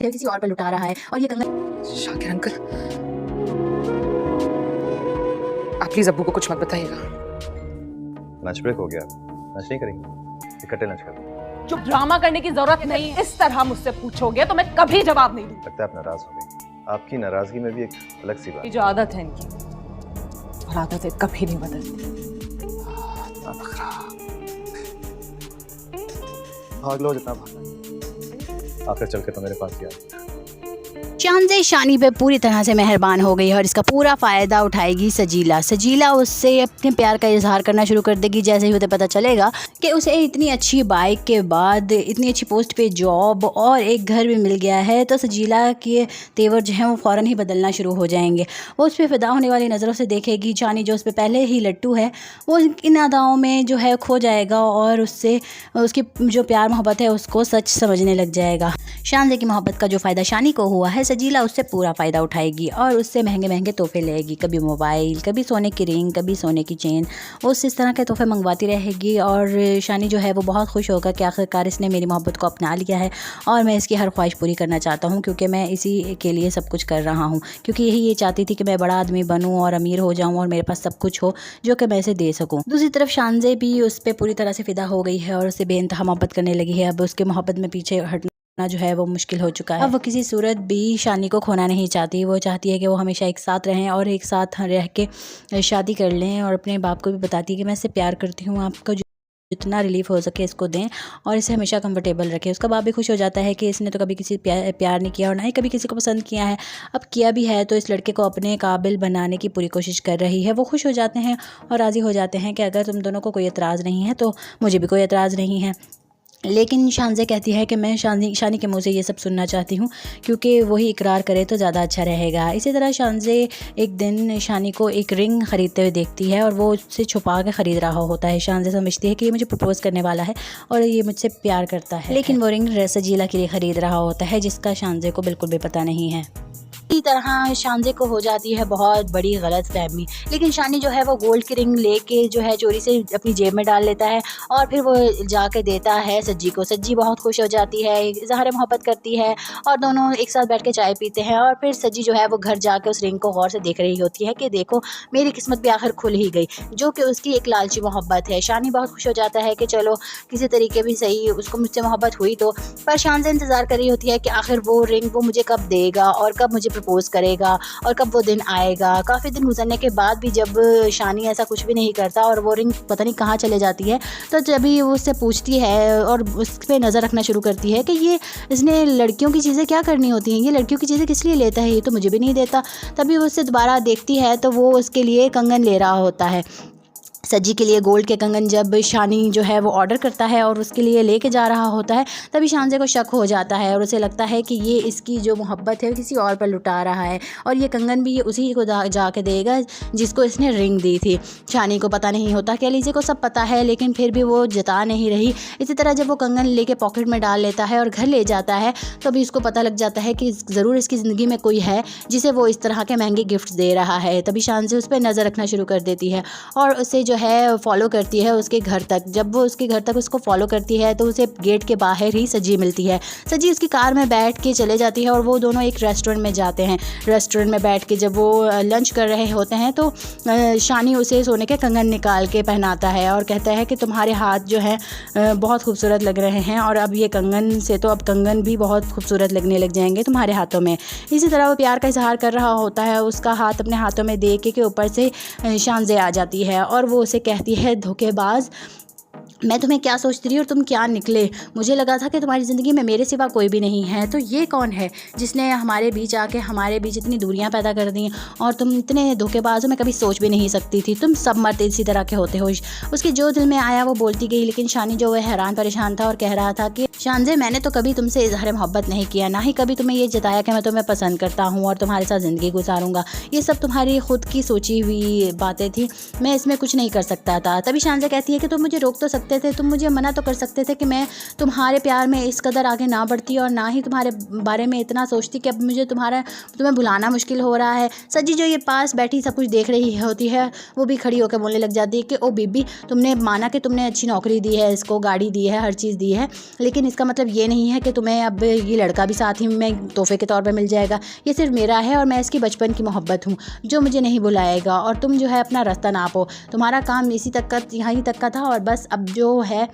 किसी और पर लुटा रहा है और ये कंगन। शाकिर अंकल, आप प्लीज अब्बू को कुछ मत बताइएगा। लंच ब्रेक हो गया, लंच नहीं करेंगे, इकट्ठे लंच करेंगे। जो ड्रामा करने की जरूरत नहीं, इस तरह मुझसे पूछोगे तो मैं कभी जवाब नहीं दूंगी। लगता है आप नाराज हो गए। आपकी नाराजगी में भी एक अलग सी बात ये जो आदत है इनकी, और आदतें कभी नहीं बदलती। भाग लो जितना भागना, आखिर चल के तो मेरे पास ही आ। शानज़े शानी पे पूरी तरह से मेहरबान हो गई है और इसका पूरा फ़ायदा उठाएगी सजीला। सजीला उससे अपने प्यार का इजहार करना शुरू कर देगी जैसे ही उसे पता चलेगा कि उसे इतनी अच्छी बाइक के बाद इतनी अच्छी पोस्ट पे जॉब और एक घर भी मिल गया है, तो सजीला के तेवर जो हैं वो फ़ौरन ही बदलना शुरू हो जाएंगे। वो उस पर फ़िदा होने वाली नज़रों से देखेगी। शानी जो उस पर पहले ही लट्टू है वो इन अदाओं में जो है खो जाएगा और उससे उसकी जो प्यार मोहब्बत है उसको सच समझने लग जाएगा। शानज़े की मोहब्बत का जो फ़ायदा शानी को हुआ है, सजीला उससे पूरा फ़ायदा उठाएगी और उससे महंगे महंगे तोहफे लेगी। कभी मोबाइल, कभी सोने की रिंग, कभी सोने की चेन। वो इस तरह के तोहफे मंगवाती रहेगी और शानी जो है वो बहुत खुश होगा कि आखिरकार इसने मेरी मोहब्बत को अपना लिया है और मैं इसकी हर ख्वाहिश पूरी करना चाहता हूँ, क्योंकि मैं इसी के लिए सब कुछ कर रहा हूँ। क्योंकि यही ये चाहती थी कि मैं बड़ा आदमी बनूँ और अमीर हो जाऊँ और मेरे पास सब कुछ हो जो कि मैं इसे दे सकूँ। दूसरी तरफ शानज़े भी उस पर पूरी तरह से फ़िदा हो गई है और उससे बेइंतहा मोहब्बत करने लगी है। अब उसके मोहब्बत में पीछे हटना जो है वो मुश्किल हो चुका है। अब वो किसी सूरत भी शानी को खोना नहीं चाहती। वो चाहती है कि वो हमेशा एक साथ रहें और एक साथ रह के शादी कर लें और अपने बाप को भी बताती है कि मैं इससे प्यार करती हूँ, आपको जितना रिलीफ हो सके इसको दें और इसे हमेशा कंफर्टेबल रखें। उसका बाप भी खुश हो जाता है कि इसने तो कभी किसी प्यार नहीं किया और ना ही कभी किसी को पसंद किया है, अब किया भी है तो इस लड़के को अपने काबिल बनाने की पूरी कोशिश कर रही है। वो खुश हो जाते हैं और राज़ी हो जाते हैं कि अगर तुम दोनों को कोई एतराज़ नहीं है तो मुझे भी कोई एतराज़ नहीं है। लेकिन शानज़े कहती है कि मैं शानी के मुँह से ये सब सुनना चाहती हूँ, क्योंकि वही इकरार करे तो ज़्यादा अच्छा रहेगा। इसी तरह शानज़े एक दिन शानी को एक रिंग ख़रीदते हुए देखती है और वो उससे छुपा के ख़रीद रहा होता है। शानज़े समझती है कि ये मुझे प्रपोज़ करने वाला है और ये मुझसे प्यार करता है, लेकिन वो रिंग सजीला के लिए ख़रीद रहा होता है जिसका शानज़े को बिल्कुल भी पता नहीं है। इसी तरह शानज़े को हो जाती है बहुत बड़ी गलत फहमी। लेकिन शानी जो है वो गोल्ड की रिंग लेके जो है चोरी से अपनी जेब में डाल लेता है और फिर वो जाके देता है सज्जी को। सज्जी बहुत खुश हो जाती है, इज़हार मोहब्बत करती है और दोनों एक साथ बैठ के चाय पीते हैं। और फिर सज्जी जो है वो घर जाके उस रिंग को गौर से देख रही होती है कि देखो मेरी किस्मत भी आखिर खुल ही गई, जो कि उसकी एक लालची मोहब्बत है। शानी बहुत खुश हो जाता है कि चलो किसी तरीके भी सही उसको मुझसे मोहब्बत हुई तो। पर शानज़े इंतज़ार कर रही होती है कि आखिर वो रिंग वो मुझे कब देगा और कब मुझे प्रपोज़ करेगा और कब वो दिन आएगा। काफ़ी दिन गुजरने के बाद भी जब शानी ऐसा कुछ भी नहीं करता और वो रिंग पता नहीं कहाँ चले जाती है, तो जब भी वो उससे पूछती है और उस पर नज़र रखना शुरू करती है कि ये इसने लड़कियों की चीज़ें क्या करनी होती हैं, ये लड़कियों की चीज़ें किस लिए लेता है, ये तो मुझे भी नहीं देता। तभी वो उससे दोबारा देखती है तो वो उसके लिए कंगन ले रहा होता है। सज्जी के लिए गोल्ड के कंगन जब शानी जो है वो ऑर्डर करता है और उसके लिए लेके जा रहा होता है, तभी शानज़े को शक हो जाता है और उसे लगता है कि ये इसकी जो मोहब्बत है किसी और पर लुटा रहा है और ये कंगन भी ये उसी को जाके देगा जिसको इसने रिंग दी थी। शानी को पता नहीं होता, कह लीजिए को सब पता है, लेकिन फिर भी वो जता नहीं रही। इसी तरह जब वो कंगन लेके पॉकेट में डाल लेता है और घर ले जाता है तो अभी इसको पता लग जाता है कि ज़रूर इसकी ज़िंदगी में कोई है जिसे वो इस तरह के महंगे गिफ्ट दे रहा है। तभी शानज़े उस पर नज़र रखना शुरू कर देती है और उसे जो है फॉलो करती है उसके घर तक। जब वो उसके घर तक उसको फॉलो करती है तो उसे गेट के बाहर ही सजी मिलती है। सजी उसकी कार में बैठ के चले जाती है और वो दोनों एक रेस्टोरेंट में जाते हैं। रेस्टोरेंट में बैठ के जब वो लंच कर रहे होते हैं तो शानी उसे सोने के कंगन निकाल के पहनाता है और कहता है कि तुम्हारे हाथ जो है बहुत खूबसूरत लग रहे हैं और अब ये कंगन से तो अब कंगन भी बहुत खूबसूरत लगने लग जाएंगे तुम्हारे हाथों में। इसी तरह वो प्यार का इजहार कर रहा होता है, उसका हाथ अपने हाथों में दे के ऊपर से शानज़े आ जाती है और वो उसे कहती है धोखेबाज, मैं तुम्हें क्या सोचती रही और तुम क्या निकले। मुझे लगा था कि तुम्हारी ज़िंदगी में मेरे सिवा कोई भी नहीं है, तो ये कौन है जिसने हमारे बीच आके हमारे बीच इतनी दूरियां पैदा कर दी और तुम इतने धोखेबाज हो, मैं कभी सोच भी नहीं सकती थी, तुम सब मर्द इसी तरह के होते हो। उसके जो दिल में आया वो बोलती गई, लेकिन शानी जो है हैरान परेशान था और कह रहा था कि शानज़े मैंने तो कभी तुमसे इज़हार मोहब्बत नहीं किया, ना ही कभी तुम्हें ये जताया कि मैं तुम्हें पसंद करता हूँ और तुम्हारे साथ ज़िंदगी गुजारूंगा। ये सब तुम्हारी खुद की सोची हुई बातें थी, मैं इसमें कुछ नहीं कर सकता था। तभी शानज़े कहती है कि तुम मुझे रोक तो सकती सकते थे, तुम मुझे मना तो कर सकते थे कि मैं तुम्हारे प्यार में इस कदर आगे ना बढ़ती और ना ही तुम्हारे बारे में इतना सोचती कि अब मुझे तुम्हें भुलाना मुश्किल हो रहा है। सजी जो ये पास बैठी सब कुछ देख रही होती है वो भी खड़ी होकर बोलने लग जाती है कि ओ बीबी, तुमने माना कि तुमने अच्छी नौकरी दी है, इसको गाड़ी दी है, हर चीज़ दी है, लेकिन इसका मतलब ये नहीं है कि तुम्हें अब ये लड़का भी साथ ही में तोहफे के तौर पे मिल जाएगा। ये सिर्फ मेरा है और मैं इसकी बचपन की मोहब्बत हूँ जो मुझे नहीं भुलाएगा, और तुम जो है अपना रास्ता नापो। तुम्हारा काम इसी तक का, यहीं तक का था, और बस अब जो है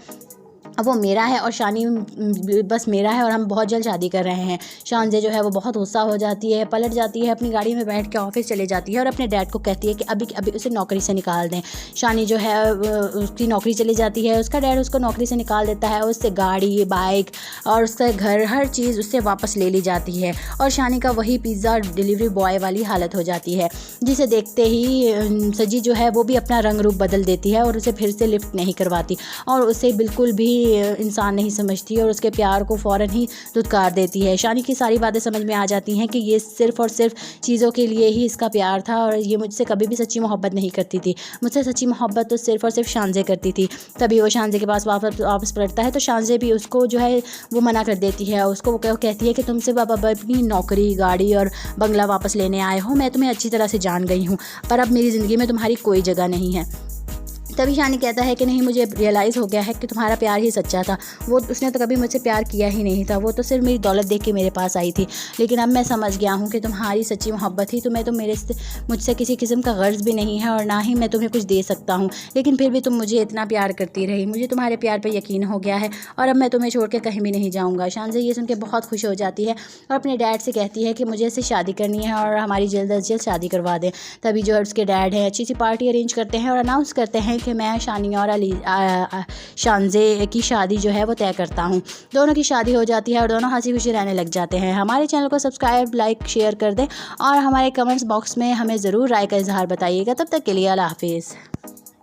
अब वो मेरा है और शानी बस मेरा है, और हम बहुत जल्द शादी कर रहे हैं। शानजे जो है वो बहुत गुस्सा हो जाती है, पलट जाती है, अपनी गाड़ी में बैठ के ऑफिस चले जाती है और अपने डैड को कहती है कि अभी अभी उसे नौकरी से निकाल दें। शानी जो है उसकी नौकरी चली जाती है, उसका डैड उसको नौकरी से निकाल देता है, उससे गाड़ी, बाइक और उसका घर, हर चीज़ उससे वापस ले ली जाती है, और शानी का वही पिज़्ज़ा डिलीवरी बॉय वाली हालत हो जाती है, जिसे देखते ही सजी जो है वो भी अपना रंग रूप बदल देती है और उसे फिर से लिफ्ट नहीं करवाती और उसे बिल्कुल भी इंसान नहीं समझती और उसके प्यार को फ़ौरन ही धुतकार देती है। शानी की सारी बातें समझ में आ जाती हैं कि ये सिर्फ़ और सिर्फ चीज़ों के लिए ही इसका प्यार था और ये मुझसे कभी भी सच्ची मोहब्बत नहीं करती थी। मुझसे सच्ची मोहब्बत तो सिर्फ़ और सिर्फ शानजे करती थी। तभी वो शानजे के पास वापस पलटता है तो शानजे भी उसको जो है वो मना कर देती है। उसको वो कहती है कि तुमसे बाबा अपनी नौकरी, गाड़ी और बंगला वापस लेने आए हो, मैं तुम्हें अच्छी तरह से जान गई हूँ, पर अब मेरी ज़िंदगी में तुम्हारी कोई जगह नहीं है। तभी शानी कहता है कि नहीं, मुझे रियलाइज़ हो गया है कि तुम्हारा प्यार ही सच्चा था। उसने तो कभी मुझसे प्यार किया ही नहीं था, वो तो सिर्फ मेरी दौलत देख के मेरे पास आई थी, लेकिन अब मैं समझ गया हूँ कि तुम्हारी सच्ची मोहब्बत ही तुम्हें तो मुझसे किसी किस्म का गर्ज भी नहीं है और ना ही मैं तुम्हें कुछ दे सकता हूँ, लेकिन फिर भी तुम मुझे इतना प्यार करती रही। मुझे तुम्हारे प्यार पर यकीन हो गया है और अब मैं तुम्हें छोड़ के कहीं भी नहीं जाऊँगा। शानजे ये सुन के बहुत खुश हो जाती है और अपने डैड से कहती है कि मुझे इससे शादी करनी है और हमारी जल्द अज जल्द शादी करवा दें। तभी जो उसके डैड हैं अच्छी सी पार्टी अरेंज करते हैं और अनाउंस करते हैं कि मैं शानी और शानजे की शादी जो है वो तय करता हूँ। दोनों की शादी हो जाती है और दोनों हंसी खुशी रहने लग जाते हैं। हमारे चैनल को सब्सक्राइब, लाइक, शेयर कर दें और हमारे कमेंट्स बॉक्स में हमें ज़रूर राय का इजहार बताइएगा। तब तक के लिए अल्लाह हाफिज़।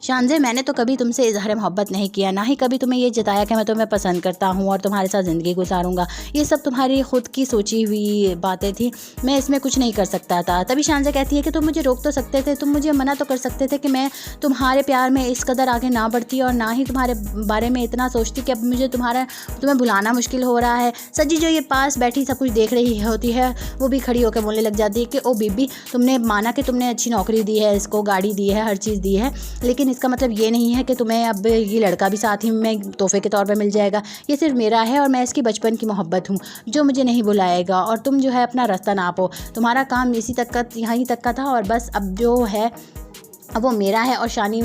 शानजे, मैंने तो कभी तुमसे इजहार मोहब्बत नहीं किया, ना ही कभी तुम्हें ये जताया कि मैं तुम्हें पसंद करता हूँ और तुम्हारे साथ ज़िंदगी गुजारूंगा। ये सब तुम्हारी खुद की सोची हुई बातें थी, मैं इसमें कुछ नहीं कर सकता था। तभी शानजे कहती है कि तुम मुझे रोक तो सकते थे, तुम मुझे मना तो कर सकते थे कि मैं तुम्हारे प्यार में इस कदर आगे ना बढ़ती और ना ही तुम्हारे बारे में इतना सोचती कि अब मुझे तुम्हें भुलाना मुश्किल हो रहा है। सजी जो ये पास बैठी सब कुछ देख रही होती है वो भी खड़ी होकर बोलने लग जाती है कि ओ बीबी, तुमने माना कि तुमने अच्छी नौकरी दी है, इसको गाड़ी दी है, हर चीज़ दी है, लेकिन इसका मतलब ये नहीं है कि तुम्हें अब ये लड़का भी साथ ही में तोहफे के तौर पे मिल जाएगा। ये सिर्फ मेरा है और मैं इसकी बचपन की मोहब्बत हूँ जो मुझे नहीं भुलाएगा, और तुम जो है अपना रास्ता नापो। तुम्हारा काम इसी तक का, यहीं तक का था, और बस अब जो है अब वो मेरा है और शानी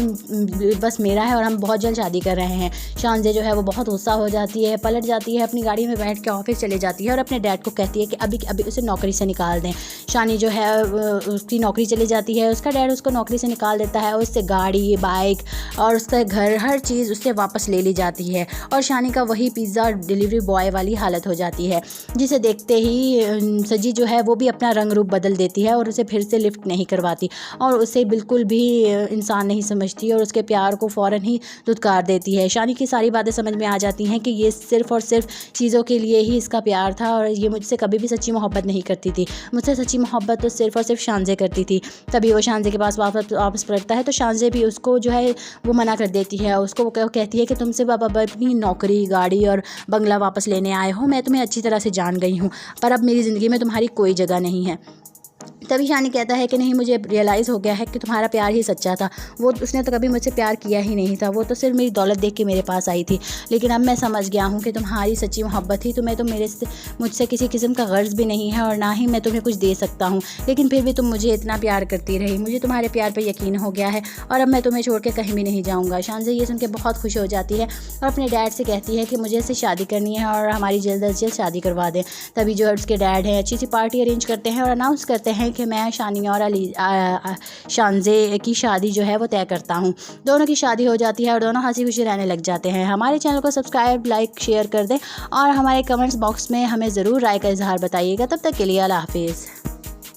बस मेरा है, और हम बहुत जल्द शादी कर रहे हैं। शानजे जो है वो बहुत गुस्सा हो जाती है, पलट जाती है, अपनी गाड़ी में बैठ के ऑफिस चले जाती है और अपने डैड को कहती है कि अभी अभी उसे नौकरी से निकाल दें। शानी जो है उसकी नौकरी चली जाती है, उसका डैड उसको नौकरी से निकाल देता है, उससे गाड़ी, बाइक और उसका घर, हर चीज़ उससे वापस ले ली जाती है, और शानी का वही पिज़्ज़ा डिलीवरी बॉय वाली हालत हो जाती है, जिसे देखते ही सजी जो है वो भी अपना रंग रूप बदल देती है और उसे फिर से लिफ्ट नहीं करवाती और उसे बिल्कुल भी इंसान नहीं समझती और उसके प्यार को फ़ौरन ही धुतकार देती है। शानी की सारी बातें समझ में आ जाती हैं कि ये सिर्फ़ और सिर्फ चीज़ों के लिए ही इसका प्यार था और ये मुझसे कभी भी सच्ची मोहब्बत नहीं करती थी। मुझसे सच्ची मोहब्बत तो सिर्फ़ और सिर्फ शानजे करती थी। तभी वो शानजे के पास वापस पलटता है तो शानजे भी उसको जो है वो मना कर देती है। उसको वो कहती है कि तुमसे बाबा अपनी नौकरी, गाड़ी और बंगला वापस लेने आए हो, मैं तुम्हें अच्छी तरह से जान गई हूँ, पर अब मेरी ज़िंदगी में तुम्हारी कोई जगह नहीं है। तभी शानी कहता है कि नहीं, मुझे रियलाइज़ हो गया है कि तुम्हारा प्यार ही सच्चा था। उसने तो कभी मुझसे प्यार किया ही नहीं था, वो तो सिर्फ मेरी दौलत देख के मेरे पास आई थी, लेकिन अब मैं समझ गया हूँ कि तुम्हारी सच्ची मोहब्बत ही तुम्हें तो मुझसे किसी किस्म का गर्ज भी नहीं है और ना ही मैं तुम्हें कुछ दे सकता हूँ, लेकिन फिर भी तुम मुझे इतना प्यार करती रही। मुझे तुम्हारे प्यार पर यकीन हो गया है और अब मैं तुम्हें छोड़ के कहीं भी नहीं जाऊँगा। शानजे ये सुन के बहुत खुश हो जाती है और अपने डैड से कहती है कि मुझे इससे शादी करनी है और हमारी जल्द अज जल्द शादी करवा दें। तभी जो उसके डैड हैं अच्छी सी पार्टी अरेंज करते हैं और अनाउंस करते हैं कि मैं शानी और शानजे की शादी जो है वो तय करता हूँ। दोनों की शादी हो जाती है और दोनों हंसी खुशी रहने लग जाते हैं। हमारे चैनल को सब्सक्राइब, लाइक, शेयर कर दें और हमारे कमेंट्स बॉक्स में हमें ज़रूर राय का इजहार बताइएगा। तब तक के लिए अल्लाह हाफिज़।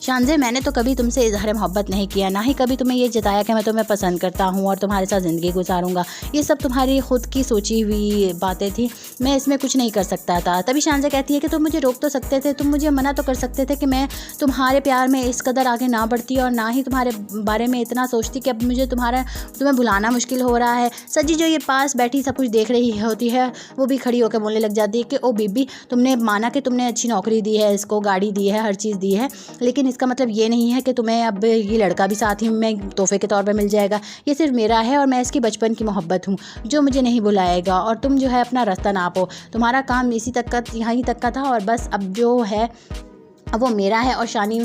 शानज़े, मैंने तो कभी तुमसे इज़हार मोहब्बत नहीं किया, ना ही कभी तुम्हें ये जताया कि मैं तुम्हें पसंद करता हूँ और तुम्हारे साथ ज़िंदगी गुजारूंगा। ये सब तुम्हारी खुद की सोची हुई बातें थी, मैं इसमें कुछ नहीं कर सकता था। तभी शानज़े कहती है कि तुम मुझे रोक तो सकते थे, तुम मुझे मना तो कर सकते थे कि मैं तुम्हारे प्यार में इस कदर आगे ना बढ़ती और ना ही तुम्हारे बारे में इतना सोचती कि अब मुझे तुम्हें भुलाना मुश्किल हो रहा है। सजी जो ये पास बैठी सब कुछ देख रही होती है, वो भी खड़ी होकर बोलने लग जाती है कि ओ बीबी, तुमने माना कि तुमने अच्छी नौकरी दी है, इसको गाड़ी दी है, हर चीज़ दी है, लेकिन इसका मतलब ये नहीं है कि तुम्हें अब ये लड़का भी साथ ही में तोहफे के तौर पे मिल जाएगा। ये सिर्फ मेरा है और मैं इसकी बचपन की मोहब्बत हूँ जो मुझे नहीं भुलाएगा। और तुम जो है अपना रास्ता नापो, तुम्हारा काम इसी तक का, यहीं तक का था और बस अब जो है अब वो मेरा है और शानी